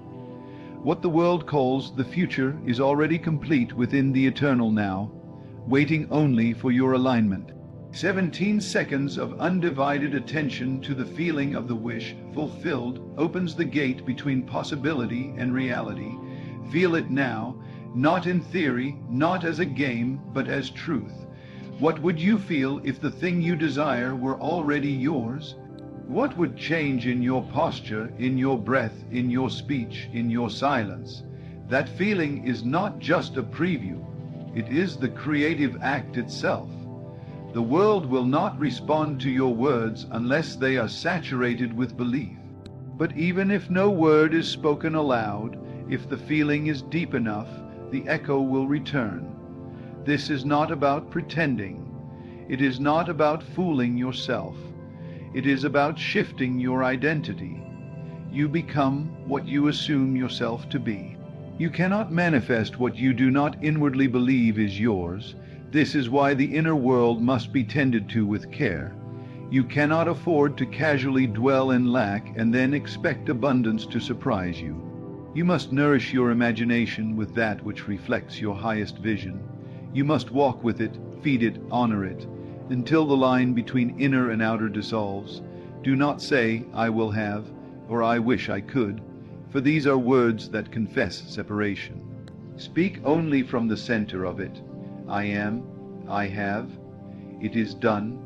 What the world calls the future is already complete within the eternal now, waiting only for your alignment. 17 seconds of undivided attention to the feeling of the wish fulfilled opens the gate between possibility and reality. Feel it now, not in theory, not as a game, but as truth. What would you feel if the thing you desire were already yours? What would change in your posture, in your breath, in your speech, in your silence? That feeling is not just a preview. It is the creative act itself. The world will not respond to your words unless they are saturated with belief. But even if no word is spoken aloud, if the feeling is deep enough, the echo will return. This is not about pretending. It is not about fooling yourself. It is about shifting your identity. You become what you assume yourself to be. You cannot manifest what you do not inwardly believe is yours. This is why the inner world must be tended to with care. You cannot afford to casually dwell in lack and then expect abundance to surprise you. You must nourish your imagination with that which reflects your highest vision. You must walk with it, feed it, honor it, until the line between inner and outer dissolves. Do not say, "I will have," or "I wish I could," for these are words that confess separation. Speak only from the center of it. I am, I have, it is done.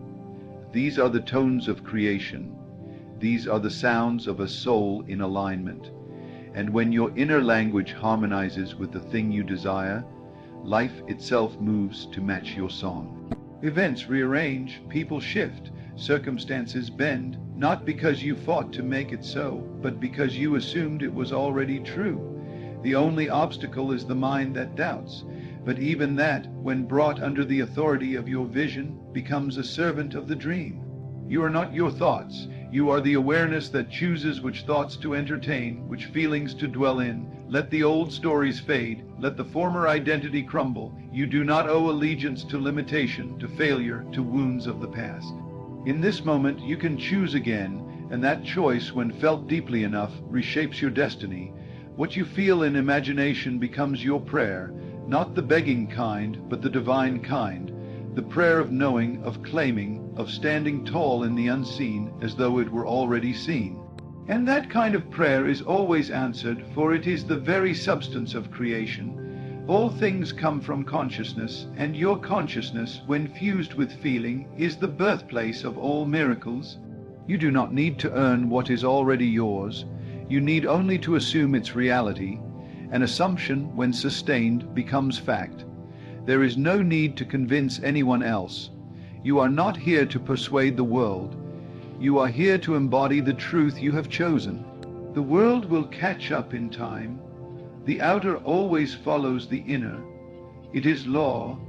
These are the tones of creation. These are the sounds of a soul in alignment. And when your inner language harmonizes with the thing you desire, life itself moves to match your song. Events rearrange, people shift, circumstances bend, not because you fought to make it so, but because you assumed it was already true. The only obstacle is the mind that doubts. But even that, when brought under the authority of your vision, becomes a servant of the dream. You are not your thoughts. You are the awareness that chooses which thoughts to entertain, which feelings to dwell in. Let the old stories fade, let the former identity crumble. You do not owe allegiance to limitation, to failure, to wounds of the past. In this moment you can choose again, and that choice, when felt deeply enough, reshapes your destiny. What you feel in imagination becomes your prayer, not the begging kind, but the divine kind. The prayer of knowing, of claiming, of standing tall in the unseen as though it were already seen. And that kind of prayer is always answered, for it is the very substance of creation. All things come from consciousness, and your consciousness, when fused with feeling, is the birthplace of all miracles. You do not need to earn what is already yours. You need only to assume its reality. An assumption, when sustained, becomes fact. There is no need to convince anyone else. You are not here to persuade the world. You are here to embody the truth you have chosen. The world will catch up in time. The outer always follows the inner. It is law,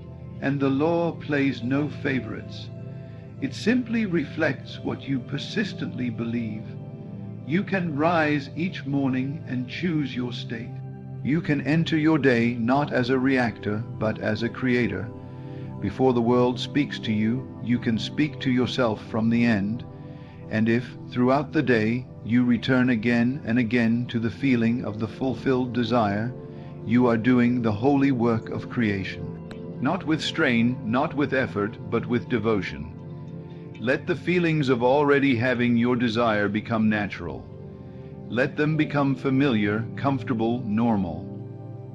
and the law plays no favorites. It simply reflects what you persistently believe. You can rise each morning and choose your state. You can enter your day not as a reactor, but as a creator. Before the world speaks to you, you can speak to yourself from the end. And if, throughout the day, you return again and again to the feeling of the fulfilled desire, you are doing the holy work of creation. Not with strain, not with effort, but with devotion. Let the feelings of already having your desire become natural. Let them become familiar, comfortable, normal.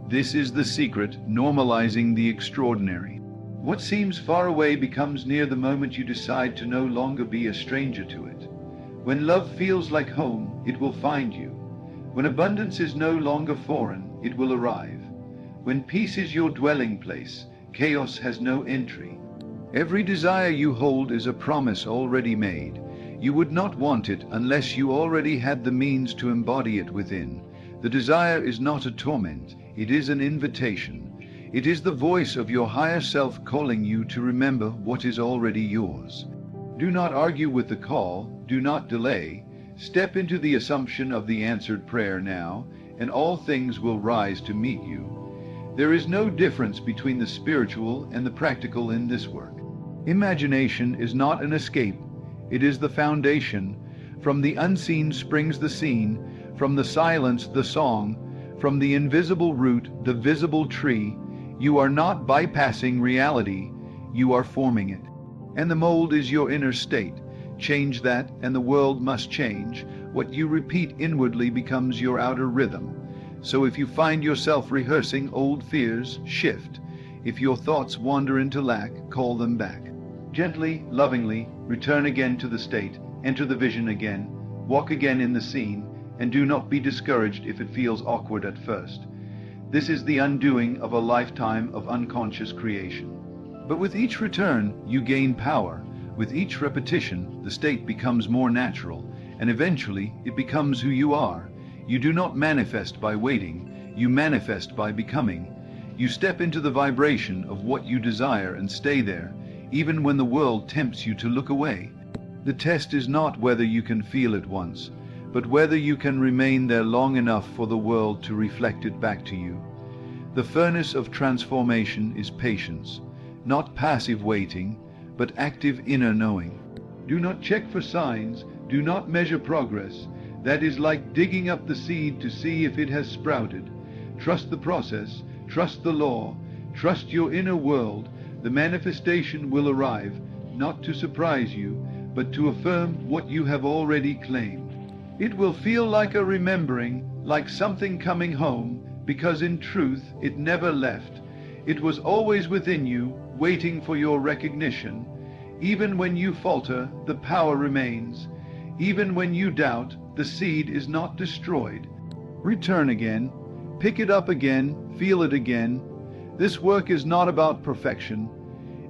This is the secret, normalizing the extraordinary. What seems far away becomes near the moment you decide to no longer be a stranger to it. When love feels like home, it will find you. When abundance is no longer foreign, it will arrive. When peace is your dwelling place, chaos has no entry. Every desire you hold is a promise already made. You would not want it unless you already had the means to embody it within. The desire is not a torment, it is an invitation. It is the voice of your higher self calling you to remember what is already yours. Do not argue with the call, do not delay. Step into the assumption of the answered prayer now, and all things will rise to meet you. There is no difference between the spiritual and the practical in this work. Imagination is not an escape. It is the foundation. From the unseen springs the seen, from the silence the song, from the invisible root the visible tree. You are not bypassing reality, you are forming it. And the mold is your inner state. Change that, and the world must change. What you repeat inwardly becomes your outer rhythm. So if you find yourself rehearsing old fears, shift. If your thoughts wander into lack, call them back. Gently, lovingly, return again to the state, enter the vision again, walk again in the scene, and do not be discouraged if it feels awkward at first. This is the undoing of a lifetime of unconscious creation. But with each return, you gain power. With each repetition, the state becomes more natural, and eventually it becomes who you are. You do not manifest by waiting, you manifest by becoming. You step into the vibration of what you desire and stay there, even when the world tempts you to look away. The test is not whether you can feel it once, but whether you can remain there long enough for the world to reflect it back to you. The furnace of transformation is patience, not passive waiting, but active inner knowing. Do not check for signs, do not measure progress. That is like digging up the seed to see if it has sprouted. Trust the process, trust the law, trust your inner world. The manifestation will arrive, not to surprise you, but to affirm what you have already claimed. It will feel like a remembering, like something coming home, because in truth it never left. It was always within you, waiting for your recognition. Even when you falter, the power remains. Even when you doubt, the seed is not destroyed. Return again, pick it up again, feel it again. This work is not about perfection.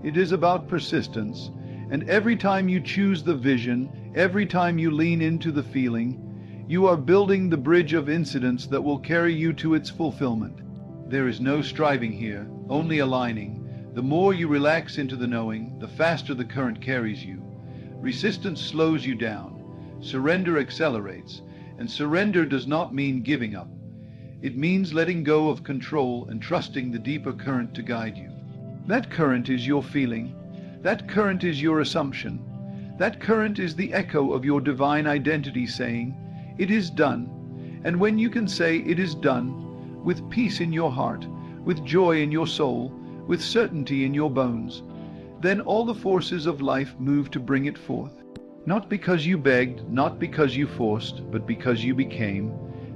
It is about persistence. And every time you choose the vision, every time you lean into the feeling, you are building the bridge of incidents that will carry you to its fulfillment. There is no striving here, only aligning. The more you relax into the knowing, the faster the current carries you. Resistance slows you down. Surrender accelerates, and surrender does not mean giving up. It means letting go of control and trusting the deeper current to guide you. That current is your feeling. That current is your assumption. That current is the echo of your divine identity saying, "It is done." And when you can say "it is done," with peace in your heart, with joy in your soul, with certainty in your bones, then all the forces of life move to bring it forth. Not because you begged, not because you forced, but because you became.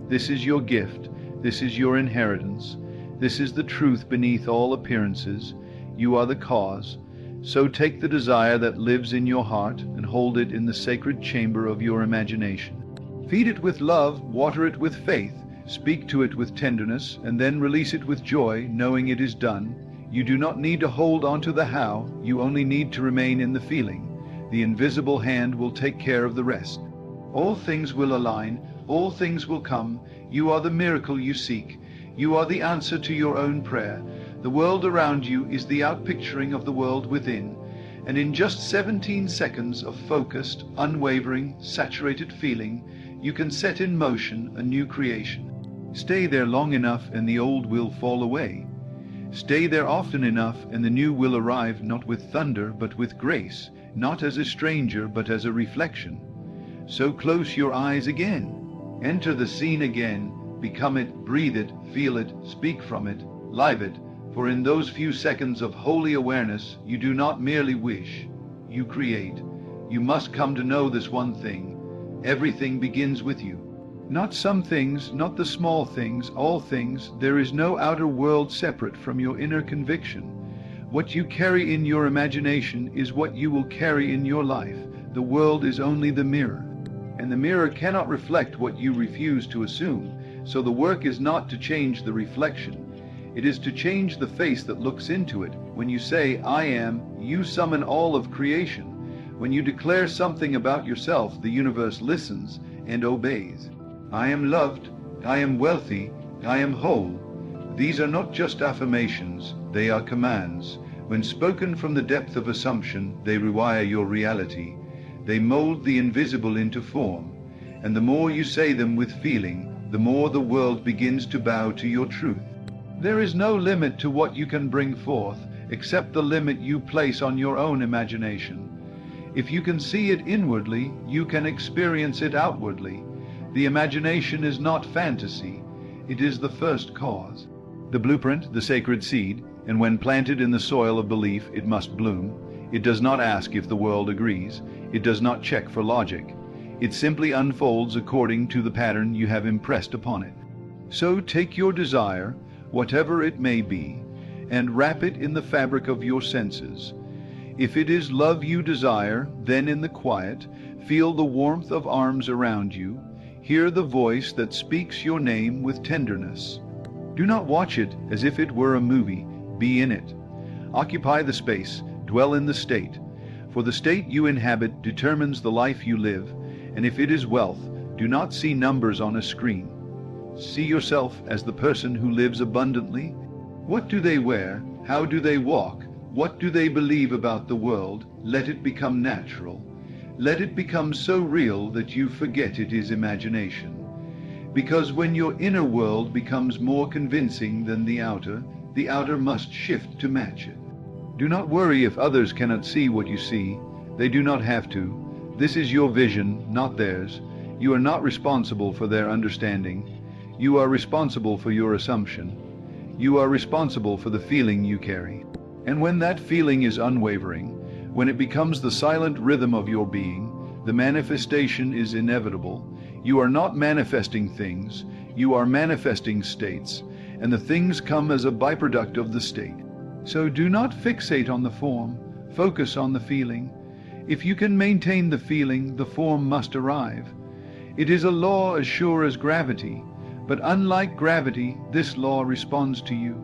This is your gift. This is your inheritance. This is the truth beneath all appearances. You are the cause. So take the desire that lives in your heart and hold it in the sacred chamber of your imagination. Feed it with love, water it with faith, speak to it with tenderness, and then release it with joy, knowing it is done. You do not need to hold on to the how, you only need to remain in the feeling. The invisible hand will take care of the rest. All things will align, all things will come. You are the miracle you seek. You are the answer to your own prayer. The world around you is the outpicturing of the world within. And in just 17 seconds of focused, unwavering, saturated feeling, you can set in motion a new creation. Stay there long enough and the old will fall away. Stay there often enough and the new will arrive, not with thunder but with grace, not as a stranger but as a reflection. So close your eyes again. Enter the scene again. Become it, breathe it, feel it, speak from it, live it. For in those few seconds of holy awareness, you do not merely wish, you create. You must come to know this one thing. Everything begins with you. Not some things, not the small things, all things. There is no outer world separate from your inner conviction. What you carry in your imagination is what you will carry in your life. The world is only the mirror. And the mirror cannot reflect what you refuse to assume. So the work is not to change the reflection. It is to change the face that looks into it. When you say, "I am," you summon all of creation. When you declare something about yourself, the universe listens and obeys. I am loved, I am wealthy, I am whole. These are not just affirmations, they are commands. When spoken from the depth of assumption, they rewire your reality. They mold the invisible into form. And the more you say them with feeling, the more the world begins to bow to your truth. There is no limit to what you can bring forth, except the limit you place on your own imagination. If you can see it inwardly, you can experience it outwardly. The imagination is not fantasy. It is the first cause. The blueprint, the sacred seed, and when planted in the soil of belief, it must bloom. It does not ask if the world agrees. It does not check for logic. It simply unfolds according to the pattern you have impressed upon it. So take your desire, whatever it may be, and wrap it in the fabric of your senses. If it is love you desire, then in the quiet, feel the warmth of arms around you. Hear the voice that speaks your name with tenderness. Do not watch it as if it were a movie. Be in it. Occupy the space. Dwell in the state. For the state you inhabit determines the life you live, and if it is wealth, do not see numbers on a screen. See yourself as the person who lives abundantly. What do they wear? How do they walk? What do they believe about the world? Let it become natural. Let it become so real that you forget it is imagination. Because when your inner world becomes more convincing than the outer must shift to match it. Do not worry if others cannot see what you see. They do not have to. This is your vision, not theirs. You are not responsible for their understanding. You are responsible for your assumption. You are responsible for the feeling you carry. And when that feeling is unwavering, when it becomes the silent rhythm of your being, the manifestation is inevitable. You are not manifesting things, you are manifesting states, and the things come as a byproduct of the state. So do not fixate on the form, focus on the feeling. If you can maintain the feeling, the form must arrive. It is a law as sure as gravity, but unlike gravity, this law responds to you.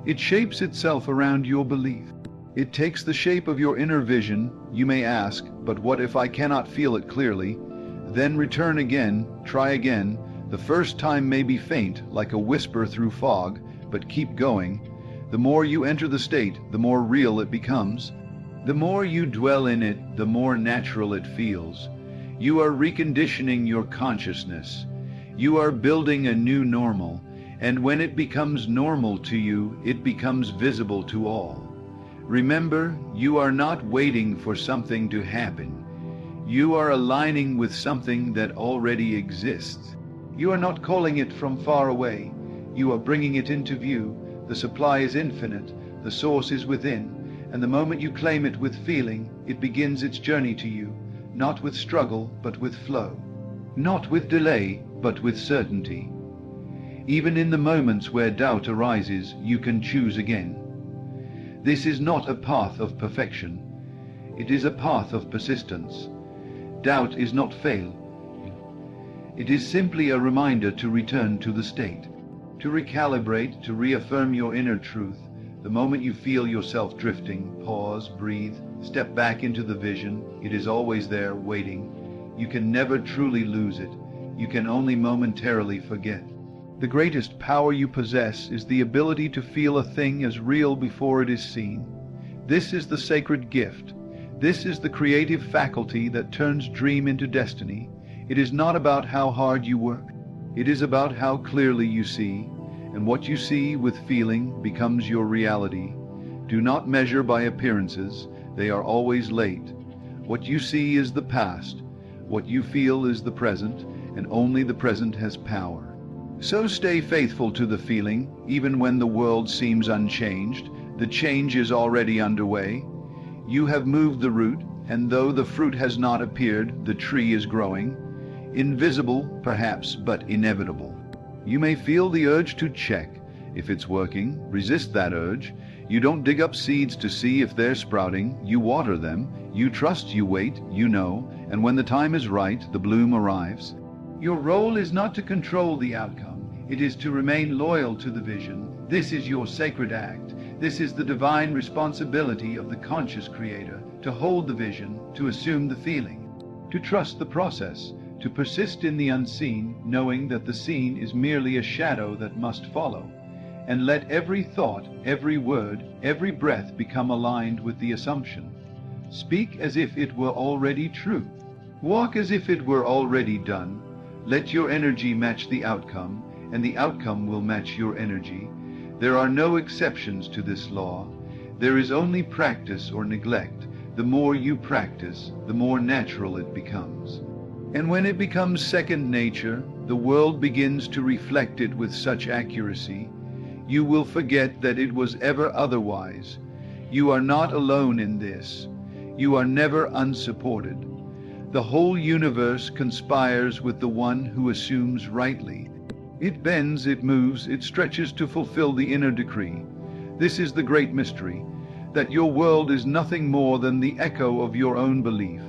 It shapes itself around your belief. It takes the shape of your inner vision. You may ask, but what if I cannot feel it clearly? Then return again, try again. The first time may be faint, like a whisper through fog, but keep going. The more you enter the state, the more real it becomes. The more you dwell in it, the more natural it feels. You are reconditioning your consciousness. You are building a new normal, and when it becomes normal to you, it becomes visible to all. Remember, you are not waiting for something to happen. You are aligning with something that already exists. You are not calling it from far away. You are bringing it into view. The supply is infinite. The source is within. And the moment you claim it with feeling, it begins its journey to you, not with struggle, but with flow. Not with delay, but with certainty. Even in the moments where doubt arises, you can choose again. This is not a path of perfection. It is a path of persistence. Doubt is not fail. It is simply a reminder to return to the state, to recalibrate, to reaffirm your inner truth. The moment you feel yourself drifting, pause, breathe, step back into the vision. It is always there, waiting. You can never truly lose it. You can only momentarily forget. The greatest power you possess is the ability to feel a thing as real before it is seen. This is the sacred gift. This is the creative faculty that turns dream into destiny. It is not about how hard you work. It is about how clearly you see, and what you see with feeling becomes your reality. Do not measure by appearances. They are always late. What you see is the past. What you feel is the present, and only the present has power. So stay faithful to the feeling, even when the world seems unchanged. The change is already underway. You have moved the root, and though the fruit has not appeared, the tree is growing. Invisible, perhaps, but inevitable. You may feel the urge to check if it's working. Resist that urge. You don't dig up seeds to see if they're sprouting. You water them. You trust, you wait, you know, and when the time is right, the bloom arrives. Your role is not to control the outcome. It is to remain loyal to the vision. This is your sacred act. This is the divine responsibility of the conscious creator, to hold the vision, to assume the feeling, to trust the process, to persist in the unseen, knowing that the seen is merely a shadow that must follow, and let every thought, every word, every breath become aligned with the assumption. Speak as if it were already true. Walk as if it were already done. Let your energy match the outcome, and the outcome will match your energy. There are no exceptions to this law. There is only practice or neglect. The more you practice, the more natural it becomes. And when it becomes second nature, the world begins to reflect it with such accuracy, you will forget that it was ever otherwise. You are not alone in this. You are never unsupported. The whole universe conspires with the one who assumes rightly. It bends, it moves, it stretches to fulfill the inner decree. This is the great mystery, that your world is nothing more than the echo of your own belief.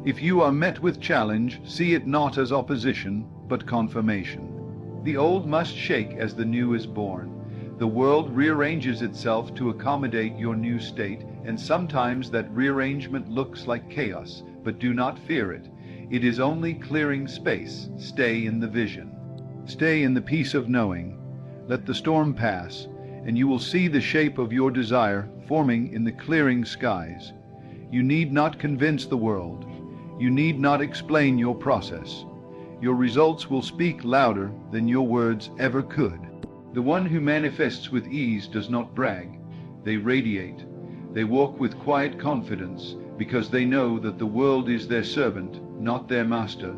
If you are met with challenge, see it not as opposition, but confirmation. The old must shake as the new is born. The world rearranges itself to accommodate your new state, and sometimes that rearrangement looks like chaos, but do not fear it. It is only clearing space. Stay in the vision. Stay in the peace of knowing. Let the storm pass, and you will see the shape of your desire forming in the clearing skies. You need not convince the world. You need not explain your process. Your results will speak louder than your words ever could. The one who manifests with ease does not brag. They radiate. They walk with quiet confidence because they know that the world is their servant, not their master.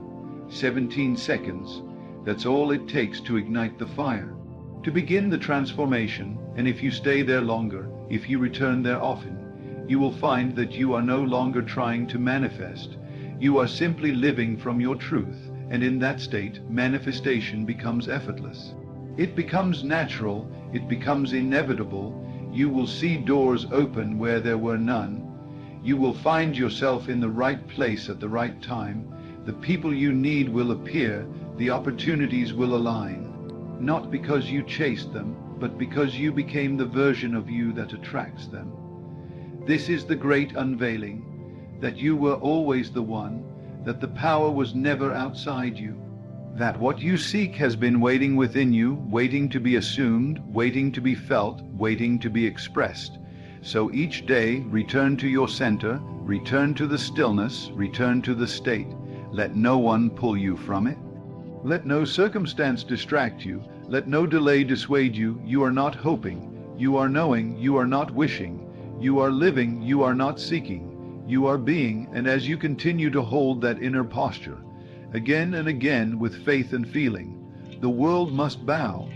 17 seconds. That's all it takes to ignite the fire, to begin the transformation. And if you stay there longer, if you return there often, you will find that you are no longer trying to manifest. You are simply living from your truth, and in that state, manifestation becomes effortless. It becomes natural, it becomes inevitable. You will see doors open where there were none. You will find yourself in the right place at the right time. The people you need will appear. The opportunities will align, not because you chased them, but because you became the version of you that attracts them. This is the great unveiling, that you were always the one, that the power was never outside you, that what you seek has been waiting within you, waiting to be assumed, waiting to be felt, waiting to be expressed. So each day, return to your center, return to the stillness, return to the state. Let no one pull you from it. Let no circumstance distract you. Let no delay dissuade you. You are not hoping. You are knowing. You are not wishing. You are living. You are not seeking. You are being, and as you continue to hold that inner posture, again and again with faith and feeling, the world must bow.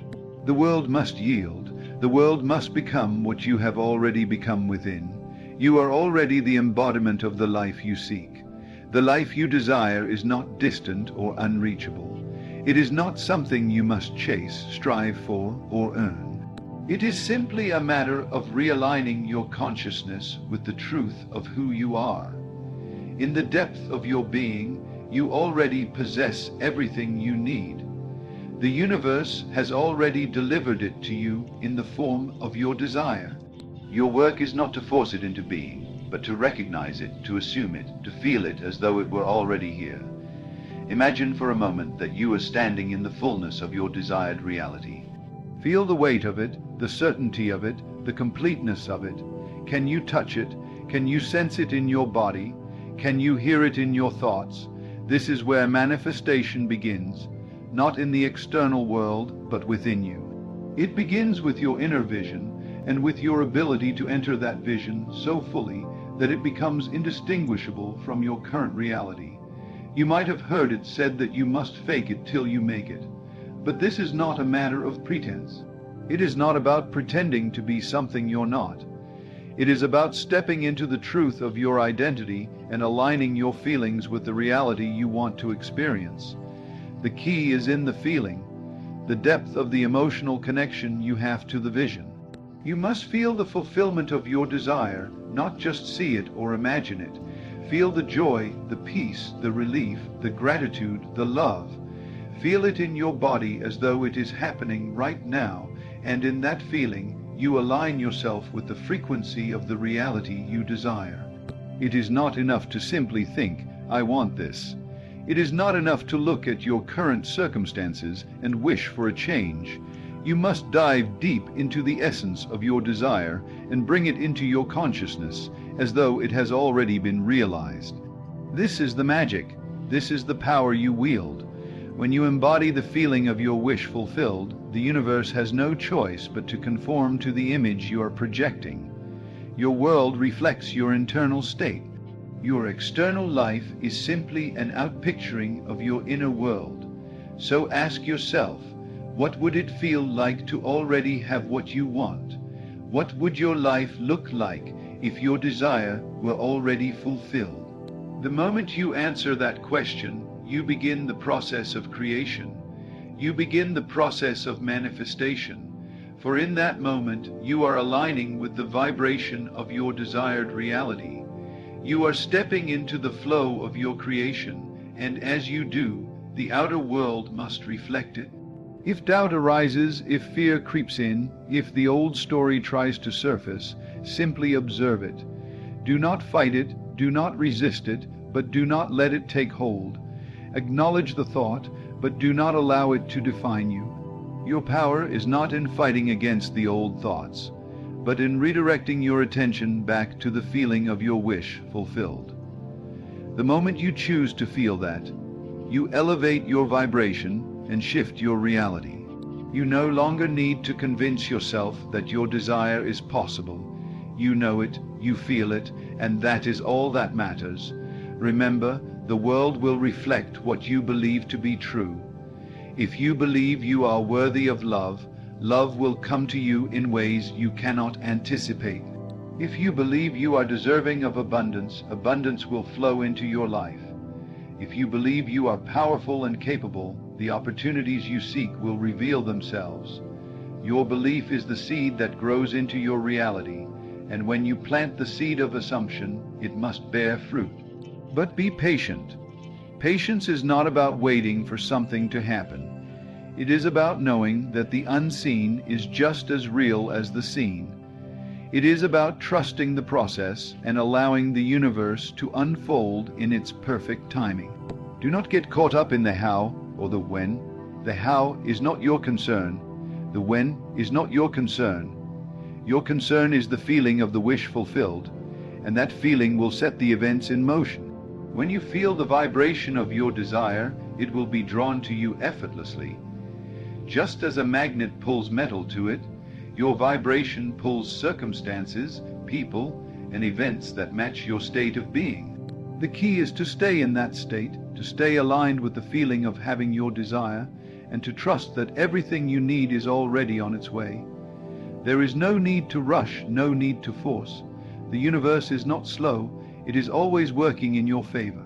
The world must yield. The world must become what you have already become within. You are already the embodiment of the life you seek. The life you desire is not distant or unreachable. It is not something you must chase, strive for, or earn. It is simply a matter of realigning your consciousness with the truth of who you are. In the depth of your being, you already possess everything you need. The universe has already delivered it to you in the form of your desire. Your work is not to force it into being, but to recognize it, to assume it, to feel it as though it were already here. Imagine for a moment that you are standing in the fullness of your desired reality. Feel the weight of it, the certainty of it, the completeness of it. Can you touch it? Can you sense it in your body? Can you hear it in your thoughts? This is where manifestation begins, not in the external world, but within you. It begins with your inner vision, and with your ability to enter that vision so fully that it becomes indistinguishable from your current reality. You might have heard it said that you must fake it till you make it. But this is not a matter of pretense. It is not about pretending to be something you're not. It is about stepping into the truth of your identity and aligning your feelings with the reality you want to experience. The key is in the feeling, the depth of the emotional connection you have to the vision. You must feel the fulfillment of your desire, not just see it or imagine it. Feel the joy, the peace, the relief, the gratitude, the love. Feel it in your body as though it is happening right now, and in that feeling, you align yourself with the frequency of the reality you desire. It is not enough to simply think, I want this. It is not enough to look at your current circumstances and wish for a change. You must dive deep into the essence of your desire and bring it into your consciousness as though it has already been realized. This is the magic. This is the power you wield. When you embody the feeling of your wish fulfilled, the universe has no choice but to conform to the image you are projecting. Your world reflects your internal state. Your external life is simply an outpicturing of your inner world. So ask yourself, what would it feel like to already have what you want? What would your life look like if your desire were already fulfilled? The moment you answer that question, you begin the process of creation. You begin the process of manifestation. For in that moment, you are aligning with the vibration of your desired reality. You are stepping into the flow of your creation, and as you do, the outer world must reflect it. If doubt arises, if fear creeps in, if the old story tries to surface, simply observe it. Do not fight it, do not resist it, but do not let it take hold. Acknowledge the thought, but do not allow it to define you. Your power is not in fighting against the old thoughts, but in redirecting your attention back to the feeling of your wish fulfilled. The moment you choose to feel that, you elevate your vibration and shift your reality. You no longer need to convince yourself that your desire is possible. You know it, you feel it, and that is all that matters. Remember, the world will reflect what you believe to be true. If you believe you are worthy of love, love will come to you in ways you cannot anticipate. If you believe you are deserving of abundance, abundance will flow into your life. If you believe you are powerful and capable, the opportunities you seek will reveal themselves. Your belief is the seed that grows into your reality, and when you plant the seed of assumption, it must bear fruit. But be patient. Patience is not about waiting for something to happen. It is about knowing that the unseen is just as real as the seen. It is about trusting the process and allowing the universe to unfold in its perfect timing. Do not get caught up in the how or the when. The how is not your concern. The when is not your concern. Your concern is the feeling of the wish fulfilled, and that feeling will set the events in motion. When you feel the vibration of your desire, it will be drawn to you effortlessly. Just as a magnet pulls metal to it, your vibration pulls circumstances, people, and events that match your state of being. The key is to stay in that state, to stay aligned with the feeling of having your desire, and to trust that everything you need is already on its way. There is no need to rush, no need to force. The universe is not slow, it is always working in your favor.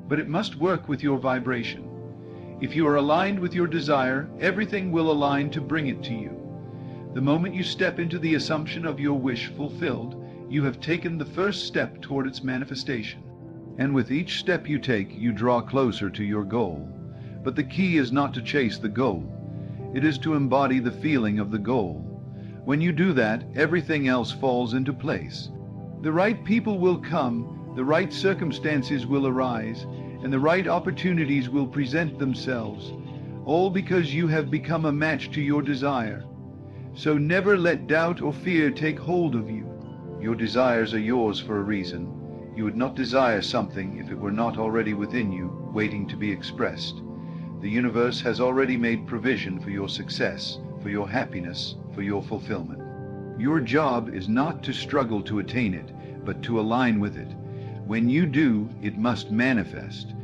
But it must work with your vibration. If you are aligned with your desire, everything will align to bring it to you. The moment you step into the assumption of your wish fulfilled, you have taken the first step toward its manifestation. And with each step you take, you draw closer to your goal. But the key is not to chase the goal. It is to embody the feeling of the goal. When you do that, everything else falls into place. The right people will come, the right circumstances will arise, and the right opportunities will present themselves, all because you have become a match to your desire. So never let doubt or fear take hold of you. Your desires are yours for a reason. You would not desire something if it were not already within you, waiting to be expressed. The universe has already made provision for your success, for your happiness, for your fulfillment. Your job is not to struggle to attain it, but to align with it. When you do, it must manifest.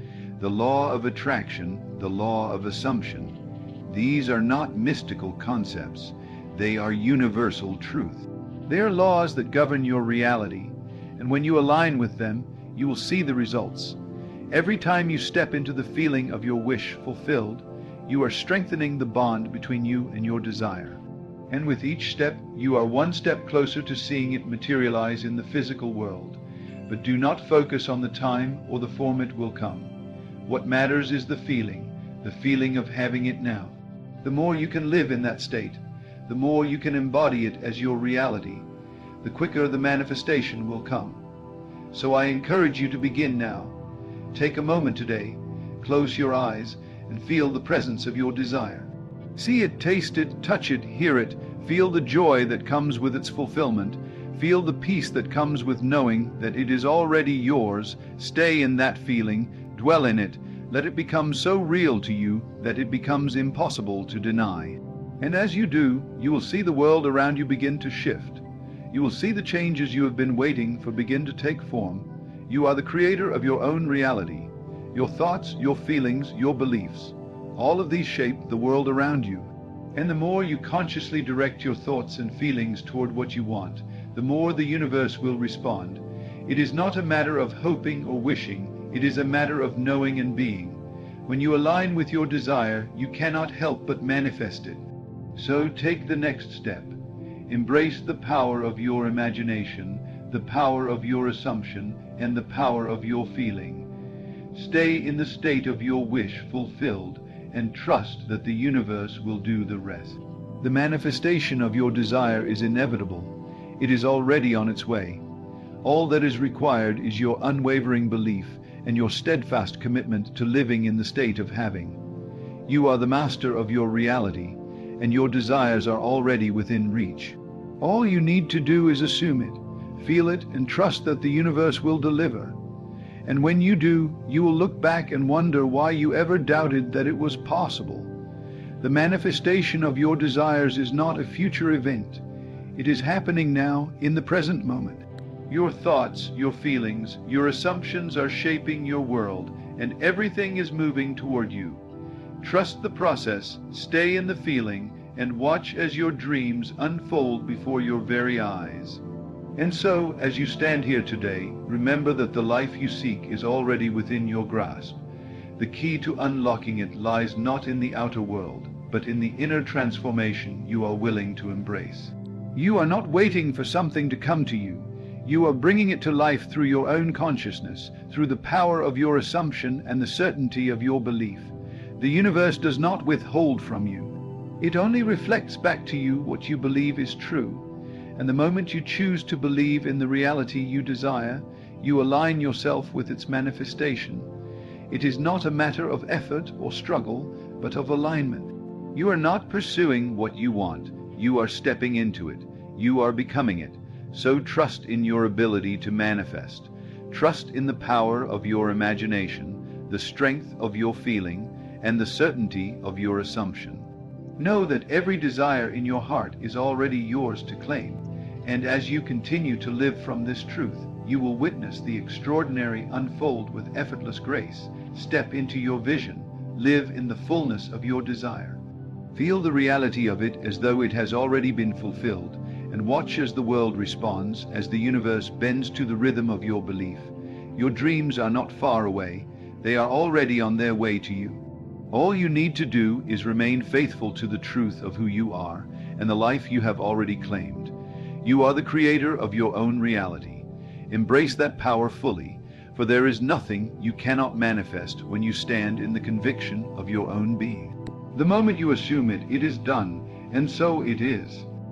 The law of attraction, the law of assumption. These are not mystical concepts. They are universal truth. They are laws that govern your reality, and when you align with them, you will see the results. Every time you step into the feeling of your wish fulfilled, you are strengthening the bond between you and your desire. And with each step, you are one step closer to seeing it materialize in the physical world. But do not focus on the time or the form it will come. What matters is the feeling of having it now. The more you can live in that state, the more you can embody it as your reality, the quicker the manifestation will come. So I encourage you to begin now. Take a moment today, close your eyes, and feel the presence of your desire. See it, taste it, touch it, hear it, feel the joy that comes with its fulfillment, feel the peace that comes with knowing that it is already yours. Stay in that feeling, dwell in it, let it become so real to you that it becomes impossible to deny. And as you do, you will see the world around you begin to shift. You will see the changes you have been waiting for begin to take form. You are the creator of your own reality. Your thoughts, your feelings, your beliefs, all of these shape the world around you. And the more you consciously direct your thoughts and feelings toward what you want, the more the universe will respond. It is not a matter of hoping or wishing, it is a matter of knowing and being. When you align with your desire, you cannot help but manifest it. So take the next step. Embrace the power of your imagination, the power of your assumption, and the power of your feeling. Stay in the state of your wish fulfilled, and trust that the universe will do the rest. The manifestation of your desire is inevitable. It is already on its way. All that is required is your unwavering belief and your steadfast commitment to living in the state of having. You are the master of your reality, and your desires are already within reach. All you need to do is assume it, feel it, and trust that the universe will deliver. And when you do, you will look back and wonder why you ever doubted that it was possible. The manifestation of your desires is not a future event. It is happening now, in the present moment. Your thoughts, your feelings, your assumptions are shaping your world, and everything is moving toward you. Trust the process, stay in the feeling, and watch as your dreams unfold before your very eyes. And so, as you stand here today, remember that the life you seek is already within your grasp. The key to unlocking it lies not in the outer world, but in the inner transformation you are willing to embrace. You are not waiting for something to come to you. You are bringing it to life through your own consciousness, through the power of your assumption and the certainty of your belief. The universe does not withhold from you. It only reflects back to you what you believe is true. And the moment you choose to believe in the reality you desire, you align yourself with its manifestation. It is not a matter of effort or struggle, but of alignment. You are not pursuing what you want. You are stepping into it. You are becoming it. So trust in your ability to manifest. Trust in the power of your imagination, the strength of your feeling, and the certainty of your assumption. Know that every desire in your heart is already yours to claim, and as you continue to live from this truth, you will witness the extraordinary unfold with effortless grace. Step into your vision, live in the fullness of your desire. Feel the reality of it as though it has already been fulfilled, and watch as the world responds, as the universe bends to the rhythm of your belief. Your dreams are not far away, they are already on their way to you. All you need to do is remain faithful to the truth of who you are and the life you have already claimed. You are the creator of your own reality. Embrace that power fully, for there is nothing you cannot manifest when you stand in the conviction of your own being. The moment you assume it, it is done, and so it is.